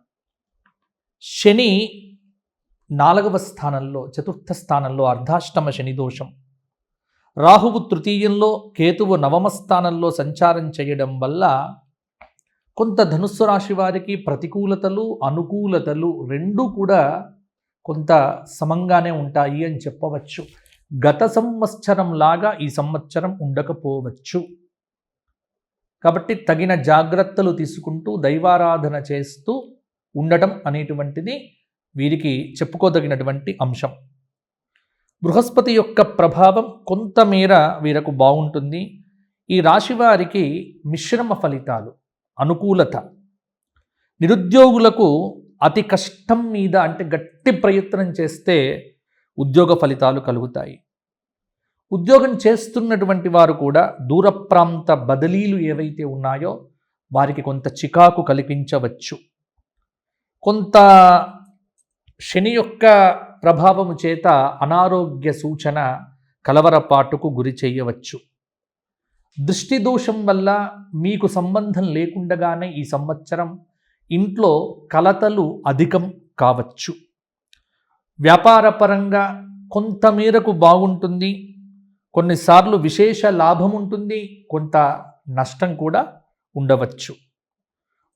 శని 4వ స్థానంలో, చతుర్థ స్థానంలో అర్ధాష్టమ శని దోషం, రాహువు తృతీయంలో, కేతువు 9వ స్థానంలో సంచారం చేయడం వల్ల కొంత ధనుస్సు రాశి వారికి ప్రతికూలతలు, అనుకూలతలు రెండూ కూడా కొంత సమంగానే ఉంటాయి అని చెప్పవచ్చు. గత సంవత్సరం లాగా ఈ సంవత్సరం ఉండకపోవచ్చు. కాబట్టి తగిన జాగ్రత్తలు తీసుకుంటూ దైవారాధన చేస్తూ ఉండటం అనేటువంటిది వీరికి చెప్పుకోదగినటువంటి అంశం. బృహస్పతి యొక్క ప్రభావం కొంతమేర వీరకు బాగుంటుంది. ఈ రాశి వారికి మిశ్రమ ఫలితాలు, అనుకూలత. నిరుద్యోగులకు అతి కష్టం మీద, అంటే గట్టి ప్రయత్నం చేస్తే ఉద్యోగ ఫలితాలు కలుగుతాయి. ఉద్యోగం చేస్తున్నటువంటి వారు కూడా దూర ప్రాంత బదిలీలు ఏవైతే ఉన్నాయో వారికి కొంత చికాకు కల్పించవచ్చు. కొంత శని యొక్క ప్రభావము చేత అనారోగ్య సూచన, కలవరపాటుకు గురి చేయవచ్చు. దృష్టి దోషం వల్ల మీకు సంబంధం లేకుండగానే ఈ సంవత్సరం ఇంట్లో కలతలు అధికం కావచ్చు. వ్యాపారపరంగా కొంతమేరకు బాగుంటుంది. కొన్నిసార్లు విశేష లాభం ఉంటుంది, కొంత నష్టం కూడా ఉండవచ్చు.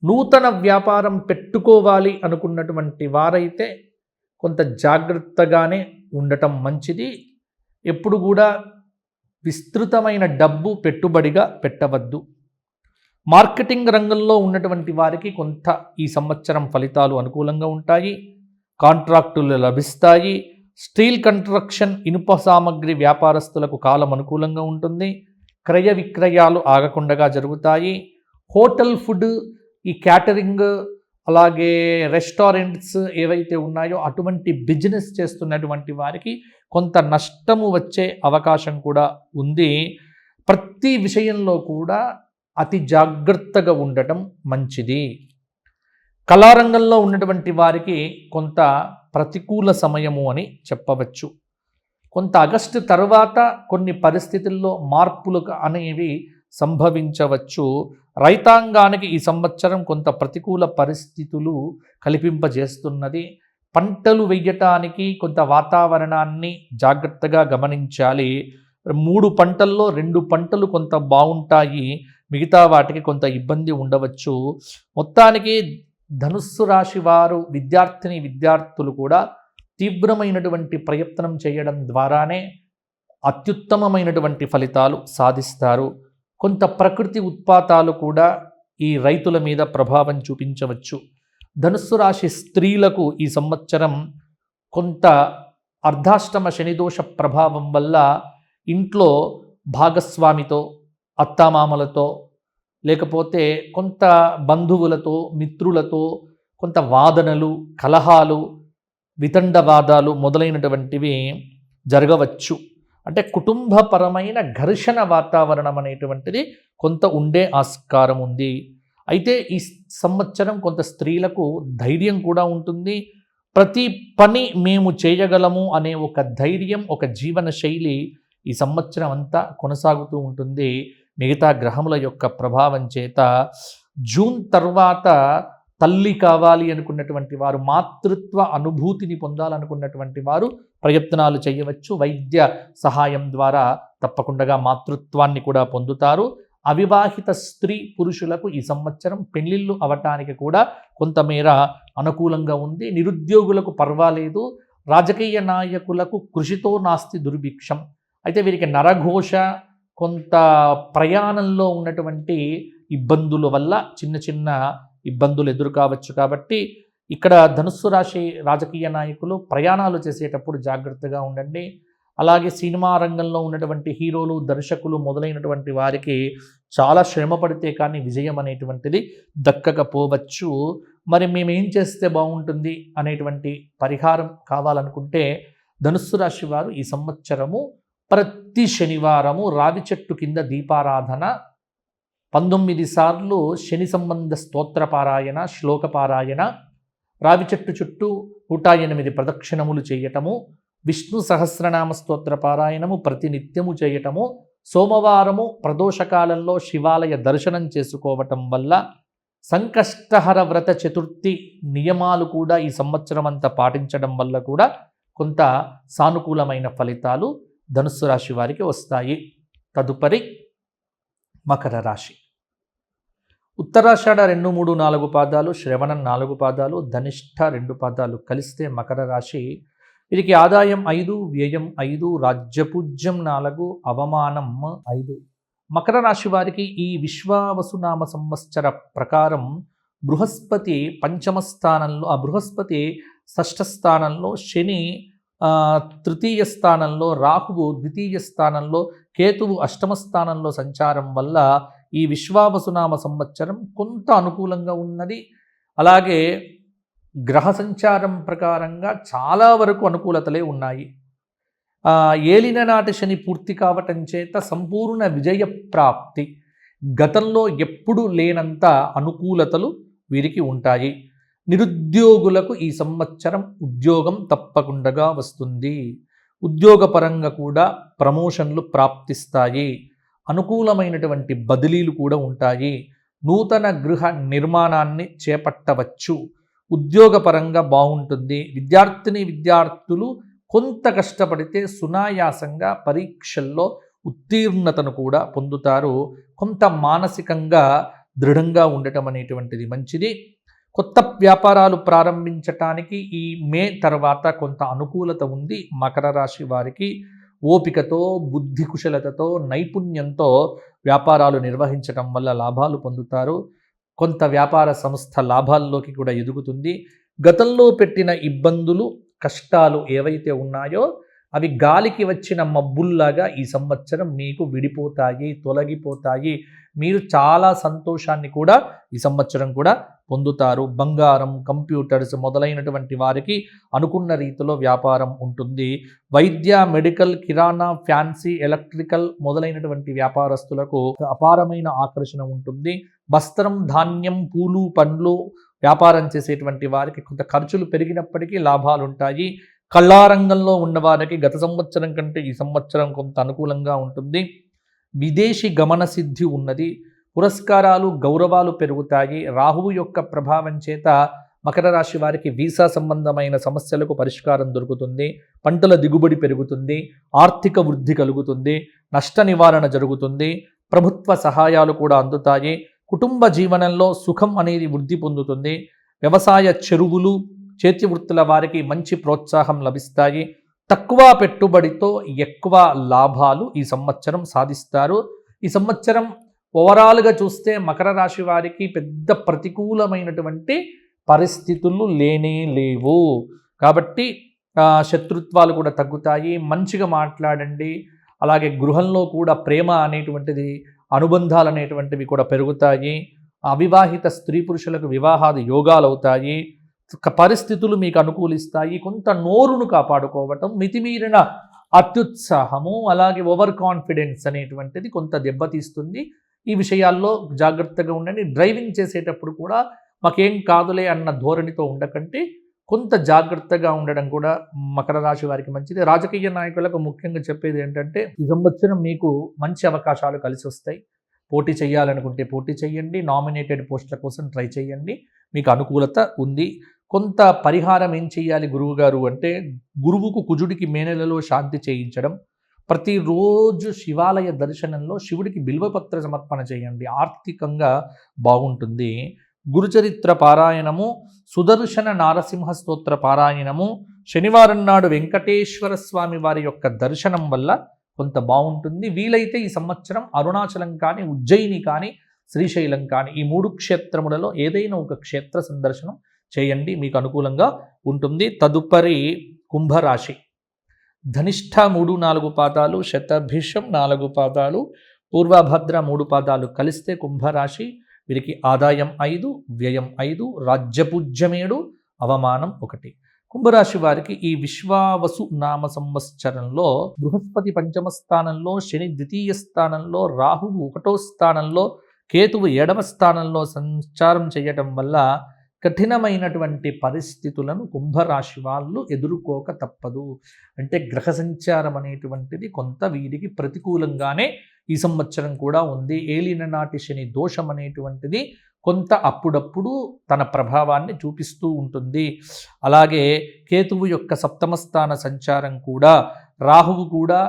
నూతన వ్యాపారం పెట్టుకోవాలి అనుకున్నటువంటి వారైతే కొంత జాగ్రత్తగానే ఉండటం మంచిది. ఎప్పుడు కూడా విస్తృతమైన డబ్బు పెట్టుబడిగా పెట్టవద్దు. మార్కెటింగ్ రంగంలో ఉన్నటువంటి వారికి కొంత ఈ సంవత్సరం ఫలితాలు అనుకూలంగా ఉంటాయి. కాంట్రాక్టులు లభిస్తాయి. స్టీల్ కన్స్ట్రక్షన్, ఇనుప సామగ్రి వ్యాపారస్తులకు కాలం అనుకూలంగా ఉంటుంది. క్రయ విక్రయాలు ఆగకుండా జరుగుతాయి. హోటల్ ఫుడ్, ఈ క్యాటరింగ్, అలాగే రెస్టారెంట్స్ ఏవైతే ఉన్నాయో అటువంటి బిజినెస్ చేస్తున్నటువంటి వారికి కొంత నష్టము వచ్చే అవకాశం కూడా ఉంది. ప్రతి విషయంలో కూడా అతి జాగ్రత్తగా ఉండటం మంచిది. కళారంగంలో ఉన్నటువంటి వారికి కొంత ప్రతికూల సమయము అని చెప్పవచ్చు. కొంత ఆగస్టు తర్వాత కొన్ని పరిస్థితుల్లో మార్పులు అనేవి సంభవించవచ్చు. రైతాంగానికి ఈ సంవత్సరం కొంత ప్రతికూల పరిస్థితులు కల్పింపజేస్తున్నది. పంటలు వేయటానికి కొంత వాతావరణాన్ని జాగ్రత్తగా గమనించాలి. 3 పంటల్లో 2 పంటలు కొంత బాగుంటాయి, మిగతా వాటికి కొంత ఇబ్బంది ఉండవచ్చు. మొత్తానికి ధనుస్సు రాశి వారు విద్యార్థులు కూడా తీవ్రమైనటువంటి ప్రయత్నం చేయడం ద్వారానే అత్యుత్తమమైనటువంటి ఫలితాలు సాధిస్తారు. కొంత ప్రకృతి ఉత్పాతాలు కూడా ఈ రైతుల మీద ప్రభావం చూపించవచ్చు. ధనుస్సు రాశి స్త్రీలకు ఈ సంవత్సరం కొంత అర్ధాష్టమ శనిదోష ప్రభావం వల్ల ఇంట్లో భాగస్వామితో, అత్తామామలతో, లేకపోతే కొంత బంధువులతో, మిత్రులతో కొంత వాదనలు, కలహాలు, వితండవాదాలు మొదలైనటువంటివి జరగవచ్చు. అంటే కుటుంబపరమైన ఘర్షణ వాతావరణం అనేటువంటిది కొంత ఉండే ఆస్కారం ఉంది. అయితే ఈ సంవత్సరం కొంత స్త్రీలకు ధైర్యం కూడా ఉంటుంది. ప్రతి పని మేము చేయగలము అనే ఒక ధైర్యం, ఒక జీవన శైలి ఈ సంవత్సరం అంతా కొనసాగుతూ ఉంటుంది. మిగతా గ్రహముల యొక్క ప్రభావం చేత జూన్ తర్వాత తల్లి కావాలి అనుకున్నటువంటి వారు, మాతృత్వ అనుభూతిని పొందాలనుకున్నటువంటి వారు ప్రయత్నాలు చేయవచ్చు. వైద్య సహాయం ద్వారా తప్పకుండా మాతృత్వాన్ని కూడా పొందుతారు. అవివాహిత స్త్రీ పురుషులకు ఈ సంవత్సరం పెళ్లిళ్ళు అవటానికి కూడా కొంతమేర అనుకూలంగా ఉంది. నిరుద్యోగులకు పర్వాలేదు. రాజకీయ నాయకులకు కృషితో నాస్తి దుర్భిక్షం. అయితే వీరికి నరఘోష, కొంత ప్రయాణంలో ఉన్నటువంటి ఇబ్బందుల వల్ల చిన్న చిన్న ఇబ్బందులు ఎదురు కావచ్చు. కాబట్టి ఇక్కడ ధనుస్సు రాశి రాజకీయ నాయకులు ప్రయాణాలు చేసేటప్పుడు జాగ్రత్తగా ఉండండి. అలాగే సినిమా రంగంలో ఉన్నటువంటి హీరోలు, దర్శకులు మొదలైనటువంటి వారికి చాలా శ్రమ పడితే కానీ విజయం అనేటువంటిది దక్కకపోవచ్చు. మరి మేమేం చేస్తే బాగుంటుంది అనేటువంటి పరిహారం కావాలనుకుంటే ధనుస్సు రాశి వారు ఈ సంవత్సరము ప్రతి శనివారము రావి చెట్టు కింద దీపారాధన, 19 సార్లు శని సంబంధ స్తోత్రపారాయణ, శ్లోకపారాయణ, రావి చెట్టు చుట్టూ 108 ప్రదక్షిణములు చేయటము, విష్ణు సహస్రనామ స్తోత్ర పారాయణము ప్రతినిత్యము చేయటము, సోమవారము ప్రదోషకాలంలో శివాలయ దర్శనం చేసుకోవటం వల్ల, సంకష్టహర వ్రత చతుర్థి నియమాలు కూడా ఈ సంవత్సరం అంతా పాటించడం వల్ల కూడా కొంత సానుకూలమైన ఫలితాలు ధనుస్సు రాశి వారికి వస్తాయి. తదుపరి మకర రాశి. ఉత్తరాషాఢ 2, 3, 4 పాదాలు, శ్రవణం 4 పాదాలు, ధనిష్ఠ 2 పాదాలు కలిస్తే మకర రాశి. వీరికి ఆదాయం 5, వ్యయం 5, రాజ్యపూజ్యం 4, అవమానం 5. మకర రాశి వారికి ఈ విశ్వావసునామ సంవత్సర ప్రకారం బృహస్పతి పంచమ స్థానంలో, ఆ బృహస్పతి షష్ఠ స్థానంలో, శని తృతీయ స్థానంలో, రాహువు ద్వితీయ స్థానంలో, కేతువు అష్టమ స్థానంలో సంచారం వల్ల ఈ విశ్వావసునామ సంవత్సరం కొంత అనుకూలంగా ఉన్నది. అలాగే గ్రహ సంచారం ప్రకారంగా చాలా వరకు అనుకూలతలే ఉన్నాయి. ఏలిన నాటి శని పూర్తి కావటం చేత సంపూర్ణ విజయ ప్రాప్తి, గతంలో ఎప్పుడూ లేనంత అనుకూలతలు వీరికి ఉంటాయి. నిరుద్యోగులకు ఈ సంవత్సరం ఉద్యోగం తప్పకుండా వస్తుంది. ఉద్యోగపరంగా కూడా ప్రమోషన్లు ప్రాప్తిస్తాయి. అనుకూలమైనటువంటి బదిలీలు కూడా ఉంటాయి. నూతన గృహ నిర్మాణాన్ని చేపట్టవచ్చు. ఉద్యోగపరంగా బాగుంటుంది. విద్యార్థులు కొంత కష్టపడితే సునాయాసంగా పరీక్షల్లో ఉత్తీర్ణతను కూడా పొందుతారు. కొంత మానసికంగా దృఢంగా ఉండటం అనేటువంటిది మంచిది. కొత్త వ్యాపారాలు ప్రారంభించటానికి ఈ మే తర్వాత కొంత అనుకూలత ఉంది. మకర రాశి వారికి ఓపికతో, బుద్ధి కుశలతతో, నైపుణ్యంతో వ్యాపారాలు నిర్వహించటం వల్ల లాభాలు పొందుతారు. కొంత వ్యాపార సంస్థ లాభాల్లోకి కూడా ఎదుగుతుంది. గతంలో పెట్టిన ఇబ్బందులు, కష్టాలు ఏవైతే ఉన్నాయో అవి గాలికి వచ్చిన మబ్బుల్లాగా ఈ సంవత్సరం మీకు విడిపోతాయి, తొలగిపోతాయి. మీరు చాలా సంతోషాన్ని కూడా ఈ సంవత్సరం కూడా పొందుతారు. బంగారం, కంప్యూటర్స్ మొదలైనటువంటి వారికి అనుకున్న రీతిలో వ్యాపారం ఉంటుంది. వైద్య, మెడికల్, కిరాణా, ఫ్యాన్సీ, ఎలక్ట్రికల్ మొదలైనటువంటి వ్యాపారస్తులకు అపారమైన ఆకర్షణ ఉంటుంది. వస్త్రం, ధాన్యం, పూలు, పండ్లు వ్యాపారం చేసేటువంటి వారికి కొంత ఖర్చులు పెరిగినప్పటికీ లాభాలు ఉంటాయి. కళారంగంలో ఉన్నవారికి గత సంవత్సరం కంటే ఈ సంవత్సరం కొంత అనుకూలంగా ఉంటుంది. విదేశీ గమన సిద్ధి ఉన్నది. పురస్కారాలు, గౌరవాలు పెరుగుతాయి. రాహువు యొక్క ప్రభావం చేత మకర రాశి వారికి వీసా సంబంధమైన సమస్యలకు పరిష్కారం దొరుకుతుంది. పంటల దిగుబడి పెరుగుతుంది. ఆర్థిక వృద్ధి కలుగుతుంది. నష్ట నివారణ జరుగుతుంది. ప్రభుత్వ సహాయాలు కూడా అందుతాయి. కుటుంబ జీవనంలో సుఖం అనేది వృద్ధి పొందుతుంది. వ్యవసాయ చెరువులు, చేతి వృత్తుల వారికి మంచి ప్రోత్సాహం లభిస్తాయి. తక్కువ పెట్టుబడితో ఎక్కువ లాభాలు ఈ సంవత్సరం సాధిస్తారు. ఈ సంవత్సరం ఓవరాల్గా చూస్తే మకర రాశి వారికి పెద్ద ప్రతికూలమైనటువంటి పరిస్థితులు లేనే లేవు. కాబట్టి శత్రుత్వాలు కూడా తగ్గుతాయి. మంచిగా మాట్లాడండి. అలాగే గృహంలో కూడా ప్రేమ అనేటువంటిది, అనుబంధాలు అనేటువంటివి కూడా పెరుగుతాయి. అవివాహిత స్త్రీ పురుషులకు వివాహాది యోగాలు అవుతాయి. పరిస్థితులు మీకు అనుకూలిస్తాయి. కొంత నోరును కాపాడుకోవటం, మితిమీరిన అత్యుత్సాహము, అలాగే ఓవర్ కాన్ఫిడెన్స్ అనేటువంటిది కొంత దెబ్బతీస్తుంది. ఈ విషయాల్లో జాగ్రత్తగా ఉండండి. డ్రైవింగ్ చేసేటప్పుడు కూడా మాకేం కాదులే అన్న ధోరణితో ఉండకంటే కొంత జాగ్రత్తగా ఉండడం కూడా మకర రాశి వారికి మంచిది. రాజకీయ నాయకులకు ముఖ్యంగా చెప్పేది ఏంటంటే, ఈ సంవత్సరం మీకు మంచి అవకాశాలు కలిసి వస్తాయి. పోటీ చేయాలనుకుంటే పోటీ చేయండి. నామినేటెడ్ పోస్టుల కోసం ట్రై చేయండి. మీకు అనుకూలత ఉంది. కొంత పరిహారం ఏం చేయాలి గురువు గారు అంటే, గురువుకు కుజుడికి మే నెలలో శాంతి చేయించడం, ప్రతిరోజు శివాలయ దర్శనంలో శివుడికి బిల్వపత్ర సమర్పణ చేయండి. ఆర్థికంగా బాగుంటుంది. గురుచరిత్ర పారాయణము, సుదర్శన నారసింహ స్తోత్ర పారాయణము, శనివారం నాడు వెంకటేశ్వర స్వామి వారి యొక్క దర్శనం వల్ల కొంత బాగుంటుంది. వీలైతే ఈ సంవత్సరం అరుణాచలం కానీ, ఉజ్జయిని కానీ, శ్రీశైలం కానీ ఈ 3 క్షేత్రములలో ఏదైనా ఒక క్షేత్ర సందర్శనం చేయండి. మీకు అనుకూలంగా ఉంటుంది. తదుపరి కుంభరాశి. ధనిష్ఠ 3-4 పాదాలు, శతభిషం 4 పాదాలు, పూర్వభద్ర 3 పాదాలు కలిస్తే కుంభరాశి. వీరికి ఆదాయం 5, వ్యయం 5, రాజ్యపూజ్యం 7, అవమానం 1. కుంభరాశి వారికి ఈ విశ్వావసు నామ సంవత్సరంలో బృహస్పతి 5వ స్థానంలో, శని 2వ స్థానంలో, రాహువు 1వ స్థానంలో, కేతువు 7వ స్థానంలో సంచారం చేయటం వల్ల కఠినమైనటువంటి పరిస్థితులను కుంభరాశి వాళ్ళు ఎదుర్కోక తప్పదు. అంటే గ్రహ సంచారం అనేటువంటిది కొంత వీరికి ప్రతికూలంగానే ఈ సంవత్సరం కూడా ఉంది. ఏలిన నాటి శని దోషం అనేటువంటిది కొంత అప్పుడప్పుడు తన ప్రభావాన్ని చూపిస్తూ ఉంటుంది. అలాగే కేతువు యొక్క 7వ స్థాన సంచారం కూడా, రాహువు కూడా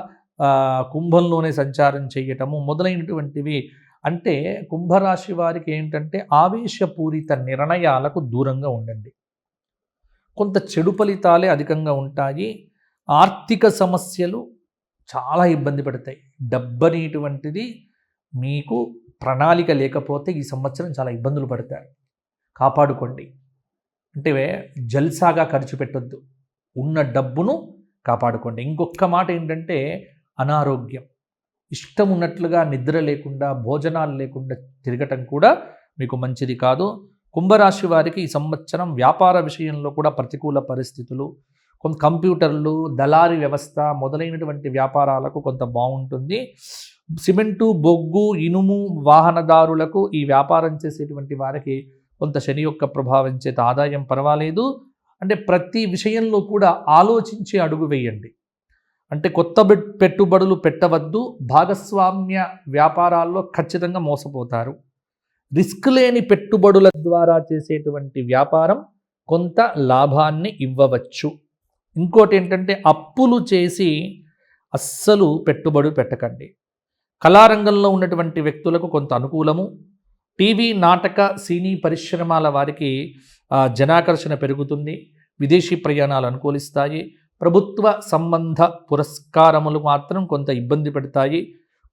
కుంభంలోనే సంచారం చేయటము మొదలైనటువంటివి. అంటే కుంభరాశి వారికి ఏంటంటే ఆవేశపూరిత నిర్ణయాలకు దూరంగా ఉండండి. కొంత చెడు ఫలితాలే అధికంగా ఉంటాయి. ఆర్థిక సమస్యలు చాలా ఇబ్బంది పడతాయి. డబ్బు అనేటువంటిది మీకు ప్రణాళిక లేకపోతే ఈ సంవత్సరం చాలా ఇబ్బందులు పడతారు. కాపాడుకోండి. అంటే జల్సాగా ఖర్చు పెట్టొద్దు. ఉన్న డబ్బును కాపాడుకోండి. ఇంకొక మాట ఏంటంటే అనారోగ్యం. ఇష్టం ఉన్నట్లుగా నిద్ర లేకుండా, భోజనాలు లేకుండా తిరగటం కూడా మీకు మంచిది కాదు. కుంభరాశి వారికి ఈ సంవత్సరం వ్యాపార విషయంలో కూడా ప్రతికూల పరిస్థితులు, కొంత కంప్యూటర్లు, దళారీ వ్యవస్థ మొదలైనటువంటి వ్యాపారాలకు కొంత బాగుంటుంది. సిమెంటు, బొగ్గు, ఇనుము వాహనదారులకు, ఈ వ్యాపారం చేసేటువంటి వారికి కొంత శని యొక్క ప్రభావం చేత ఆదాయం పర్వాలేదు. అంటే ప్రతి విషయంలో కూడా ఆలోచించి అడుగు వేయండి. అంటే కొత్త పెట్టుబడులు పెట్టవద్దు. భాగస్వామ్య వ్యాపారాల్లో ఖచ్చితంగా మోసపోతారు. రిస్క్ లేని పెట్టుబడుల ద్వారా చేసేటువంటి వ్యాపారం కొంత లాభాన్ని ఇవ్వవచ్చు. ఇంకోటి ఏంటంటే అప్పులు చేసి అస్సలు పెట్టుబడి పెట్టకండి. కళారంగంలో ఉన్నటువంటి వ్యక్తులకు కొంత అనుకూలము. టీవీ, నాటక, సినీ పరిశ్రమల వారికి జనాకర్షణ పెరుగుతుంది. విదేశీ ప్రయాణాలు అనుకూలిస్తాయి. ప్రభుత్వ సంబంధ పురస్కారములు మాత్రం కొంత ఇబ్బంది పెడతాయి.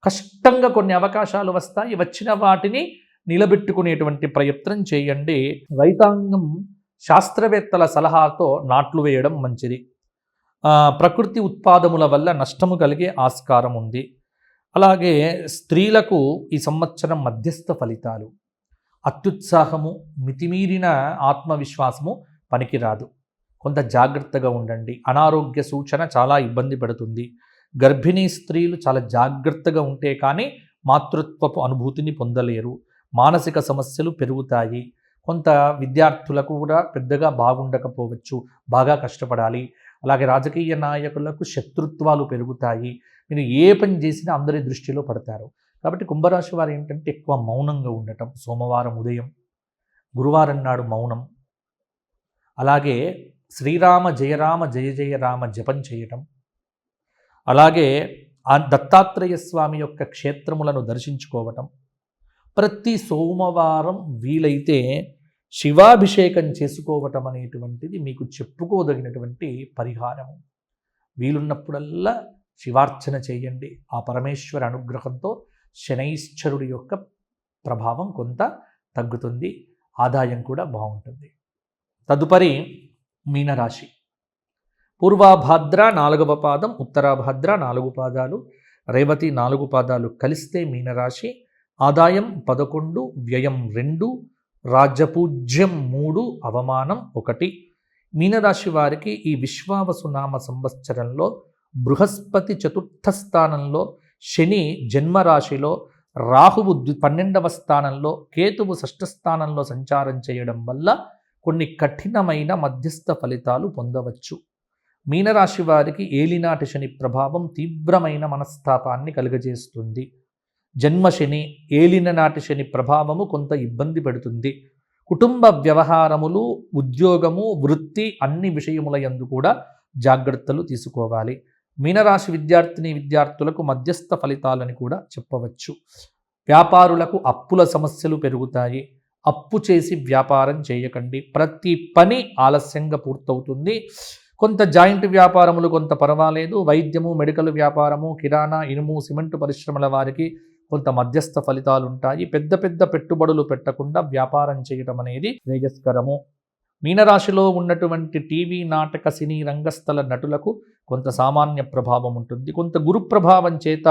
కష్టంగా కొన్ని అవకాశాలు వస్తాయి. వచ్చిన వాటిని నిలబెట్టుకునేటువంటి ప్రయత్నం చేయండి. రైతాంగం శాస్త్రవేత్తల సలహాతో నాట్లు వేయడం మంచిది. ప్రకృతి ఉత్పాదముల వల్ల నష్టము కలిగే ఆస్కారం ఉంది. అలాగే స్త్రీలకు ఈ సంవత్సరం మధ్యస్థ ఫలితాలు. అత్యుత్సాహము, మితిమీరిన ఆత్మవిశ్వాసము పనికిరాదు. కొంత జాగ్రత్తగా ఉండండి. అనారోగ్య సూచన చాలా ఇబ్బంది పెడుతుంది. గర్భిణీ స్త్రీలు చాలా జాగ్రత్తగా ఉంటే కానీ మాతృత్వపు అనుభూతిని పొందలేరు. మానసిక సమస్యలు పెరుగుతాయి. కొంత విద్యార్థులకు కూడా పెద్దగా బాగుండకపోవచ్చు. బాగా కష్టపడాలి. అలాగే రాజకీయ నాయకులకు శత్రుత్వాలు పెరుగుతాయి. మీరు ఏ పని చేసినా అందరి దృష్టిలో పడతారు. కాబట్టి కుంభరాశి వారు ఏంటంటే ఎక్కువ మౌనంగా ఉండటం. సోమవారం ఉదయం, గురువారం నాడు మౌనం. అలాగే శ్రీరామ జయ రామ జయ జయ రామ జపం చేయటం. అలాగే ఆ దత్తాత్రేయ స్వామి యొక్క క్షేత్రములను దర్శించుకోవటం. ప్రతి సోమవారం వీలైతే శివాభిషేకం చేసుకోవటం అనేటువంటిది మీకు చెప్పుకోదగినటువంటి పరిహారము. వీలున్నప్పుడల్లా శివార్చన చేయండి. ఆ పరమేశ్వర అనుగ్రహంతో శనైశ్చరుడి యొక్క ప్రభావం కొంత తగ్గుతుంది, ఆదాయం కూడా బాగుంటుంది. తదుపరి మీనరాశి. పూర్వాభాద్ర 4వ పాదం, ఉత్తరాభాద్ర 4 పాదాలు, రేవతి 4 పాదాలు కలిస్తే మీనరాశి. ఆదాయం 11, వ్యయం 2, రాజ్యపూజ్యం 3, అవమానం 1. మీనరాశి వారికి ఈ విశ్వావసునామ సంవత్సరంలో బృహస్పతి 4వ స్థానంలో, శని జన్మరాశిలో, రాహువు 12వ స్థానంలో, కేతువు 6వ స్థానంలో సంచారం చేయడం వల్ల కొన్ని కఠినమైన మధ్యస్థ ఫలితాలు పొందవచ్చు. మీనరాశి వారికి ఏలినాటి శని ప్రభావం తీవ్రమైన మనస్తాపాన్ని కలుగజేస్తుంది. జన్మశని, ఏలిననాటి శని ప్రభావము కొంత ఇబ్బంది పెడుతుంది. కుటుంబ వ్యవహారములు, ఉద్యోగము, వృత్తి అన్ని విషయముల యందు కూడా జాగ్రత్తలు తీసుకోవాలి. మీనరాశి విద్యార్థులకు మధ్యస్థ ఫలితాలని కూడా చెప్పవచ్చు. వ్యాపారులకు అప్పుల సమస్యలు పెరుగుతాయి. అప్పు చేసి వ్యాపారం చేయకండి. ప్రతి పని ఆలస్యంగా పూర్తవుతుంది. కొంత జాయింట్ వ్యాపారములు కొంత పర్వాలేదు. వైద్యము, మెడికల్ వ్యాపారము, కిరాణా, ఇనుము, సిమెంటు పరిశ్రమల వారికి కొంత మధ్యస్థ ఫలితాలు ఉంటాయి. పెద్ద పెద్ద పెట్టుబడులు పెట్టకుండా వ్యాపారం చేయడం అనేది శ్రేయస్కరము. మీనరాశిలో ఉన్నటువంటి టీవీ, నాటక, సినీ రంగస్థల నటులకు కొంత సామాన్య ప్రభావం ఉంటుంది. కొంత గురు ప్రభావం చేత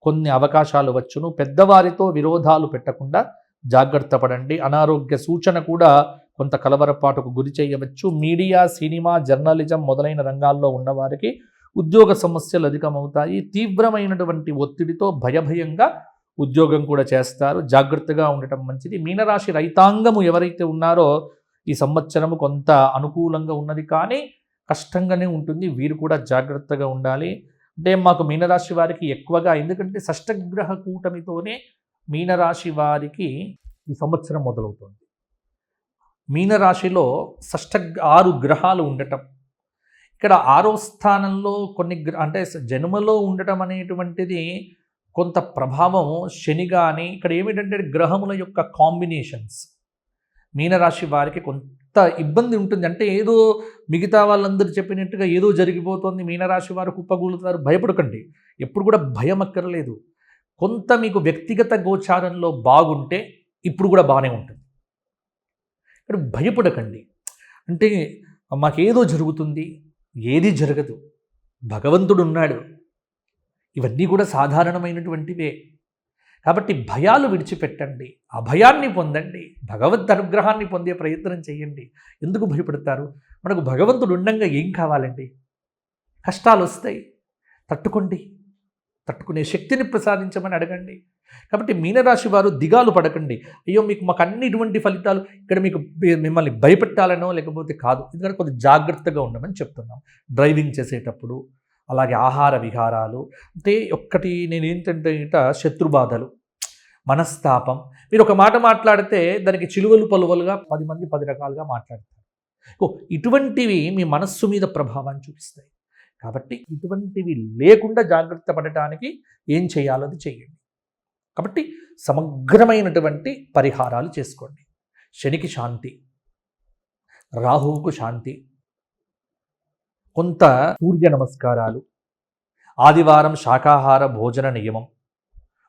కొన్ని అవకాశాలు వచ్చును. పెద్దవారితో విరోధాలు పెట్టకుండా జాగ్రత్త పడండి. అనారోగ్య సూచన కూడా కొంత కలవరపాటుకు గురి చేయవచ్చు. మీడియా, సినిమా, జర్నలిజం మొదలైన రంగాల్లో ఉన్నవారికి ఉద్యోగ సమస్యలు అధికమవుతాయి. తీవ్రమైనటువంటి ఒత్తిడితో భయంగా ఉద్యోగం కూడా చేస్తారు. జాగ్రత్తగా ఉండటం మంచిది. మీనరాశి రైతాంగము ఎవరైతే ఉన్నారో ఈ సంవత్సరము కొంత అనుకూలంగా ఉన్నది, కానీ కష్టంగానే ఉంటుంది. వీరు కూడా జాగ్రత్తగా ఉండాలి. అంటే మాకు మీనరాశి వారికి ఎక్కువగా, ఎందుకంటే షష్టగ్రహ కూటమితోనే మీనరాశి వారికి ఈ సంవత్సరం మొదలవుతుంది. మీనరాశిలో 6 గ్రహాలు ఉండటం, ఇక్కడ 6వ స్థానంలో కొన్ని అంటే జన్మలో ఉండటం అనేటువంటిది కొంత ప్రభావం శని కానీ, ఇక్కడ ఏమిటంటే గ్రహముల యొక్క కాంబినేషన్స్ మీనరాశి వారికి కొంత ఇబ్బంది ఉంటుంది. అంటే ఏదో మిగతా వాళ్ళందరూ చెప్పినట్టుగా ఏదో జరిగిపోతుంది, మీనరాశి వారు కుప్పగూలుతారు, భయపడకండి. ఎప్పుడు కూడా భయం అక్కర్లేదు. కొంత మీకు వ్యక్తిగత గోచారంలో బాగుంటే ఇప్పుడు కూడా బాగానే ఉంటుంది. ఇక్కడ భయపడకండి. అంటే మాకేదో జరుగుతుంది, ఏది జరగదు, భగవంతుడు ఉన్నాడు, ఇవన్నీ కూడా సాధారణమైనటువంటివే. కాబట్టి భయాలు విడిచిపెట్టండి, అభయాన్ని పొందండి, భగవద్ అనుగ్రహాన్ని పొందే ప్రయత్నం చేయండి. ఎందుకు భయపడతారు? మనకు భగవంతుడు ఉండంగా ఏం కావాలండి? కష్టాలు వస్తాయి, తట్టుకోండి, తట్టుకునే శక్తిని ప్రసాదించమని అడగండి. కాబట్టి మీనరాశి వారు దిగాలు పడకండి. అయ్యో మాకు అన్ని ఇటువంటి ఫలితాలు, ఇక్కడ మీకు మిమ్మల్ని భయపెట్టాలనో లేకపోతే కాదు. ఎందుకంటే కొంచెం జాగ్రత్తగా ఉండమని చెప్తున్నాం. డ్రైవింగ్ చేసేటప్పుడు, అలాగే ఆహార విహారాలు, అంటే ఒక్కటి నేను ఏంటంటే శత్రుబాధలు, మనస్తాపం. మీరు ఒక మాట మాట్లాడితే దానికి చిలువలు పలువలుగా 10 మంది 10 రకాలుగా మాట్లాడతారు. ఇటువంటివి మీ మనస్సు మీద ప్రభావాన్ని చూపిస్తాయి. కాబట్టి ఇటువంటివి లేకుండా జాగ్రత్త పడటానికి ఏం చేయాలో అది చేయండి. కాబట్టి సమగ్రమైనటువంటి పరిహారాలు చేసుకోండి. శనికి శాంతి, రాహువుకు శాంతి, కొంత సూర్య నమస్కారాలు, ఆదివారం శాకాహార భోజన నియమం,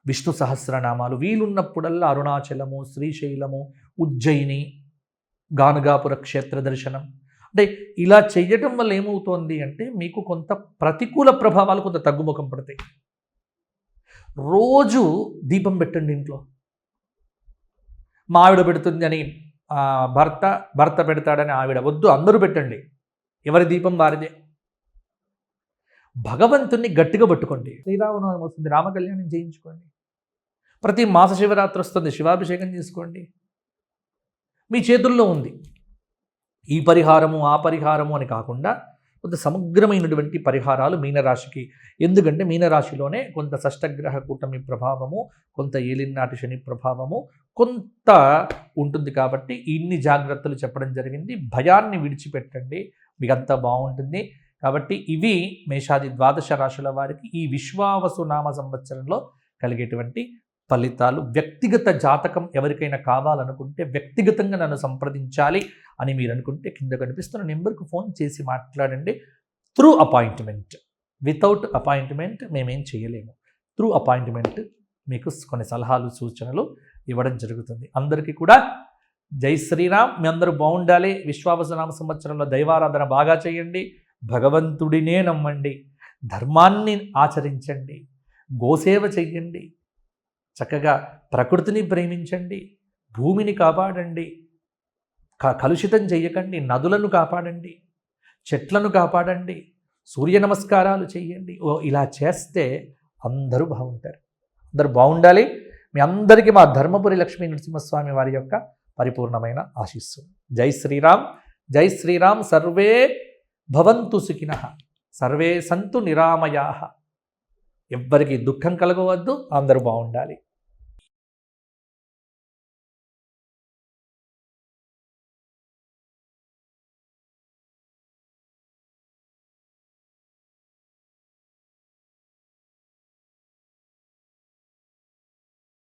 విష్ణు సహస్రనామాలు, వీలున్నప్పుడల్లా అరుణాచలము, శ్రీశైలము, ఉజ్జయిని, గానగాపుర క్షేత్ర దర్శనం. అంటే ఇలా చెయ్యటం వల్ల ఏమవుతోంది అంటే మీకు కొంత ప్రతికూల ప్రభావాలు కొంత తగ్గుముఖం పడతాయి. రోజు దీపం పెట్టండి ఇంట్లో. మా ఆవిడ పెడుతుంది అని భర్త పెడతాడని ఆవిడ వద్దు, అందరూ పెట్టండి. ఎవరి దీపం వారిదే. భగవంతుణ్ణి గట్టిగా పట్టుకోండి. శ్రీరామనవమి వస్తుంది, రామకళ్యాణం చేయించుకోండి. ప్రతి మాస శివరాత్రి వస్తుంది, శివాభిషేకం చేసుకోండి. మీ చేతుల్లో ఉంది. ఈ పరిహారము ఆ పరిహారము అని కాకుండా కొంత సమగ్రమైనటువంటి పరిహారాలు మీనరాశికి. ఎందుకంటే మీనరాశిలోనే కొంత షష్టగ్రహ కూటమి ప్రభావము, కొంత ఏలినాటి శని ప్రభావము కొంత ఉంటుంది. కాబట్టి ఇన్ని జాగ్రత్తలు చెప్పడం జరిగింది. భయాన్ని విడిచిపెట్టండి, మీకంతా బాగుంటుంది. కాబట్టి ఇవి మేషాది 12 రాశుల వారికి ఈ విశ్వావసు నామ సంవత్సరంలో కలిగేటువంటి ఫలితాలు. వ్యక్తిగత జాతకం ఎవరికైనా కావాలనుకుంటే వ్యక్తిగతంగా నన్ను సంప్రదించాలి అని మీరు అనుకుంటే కింద కనిపిస్తున్న నెంబర్కు ఫోన్ చేసి మాట్లాడండి. త్రూ అపాయింట్మెంట్, వితౌట్ అపాయింట్మెంట్ మేమేం చేయలేము. త్రూ అపాయింట్మెంట్ మీకు కొన్ని సలహాలు సూచనలు ఇవ్వడం జరుగుతుంది. అందరికీ కూడా జై శ్రీరామ్. మీ అందరూ బాగుండాలి. విశ్వావసునామ సంవత్సరంలో దైవారాధన బాగా చేయండి, భగవంతుడినే నమ్మండి, ధర్మాన్ని ఆచరించండి, గోసేవ చెయ్యండి, చక్కగా ప్రకృతిని ప్రేమించండి, భూమిని కాపాడండి, కలుషితం చెయ్యకండి, నదులను కాపాడండి, చెట్లను కాపాడండి, సూర్య నమస్కారాలు చెయ్యండి. ఇలా చేస్తే అందరూ బాగుంటారు. అందరూ బాగుండాలి. మీ అందరికీ మా ధర్మపురి లక్ష్మీ నరసింహస్వామి వారి యొక్క పరిపూర్ణమైన ఆశీస్సు. జై శ్రీరామ్, జై శ్రీరామ్. సర్వే భవంతు సుఖినః, సర్వే సంతు నిరామయాః. ఎవ్వరికి దుఃఖం కలగవద్దు, అందరూ బాగుండాలి.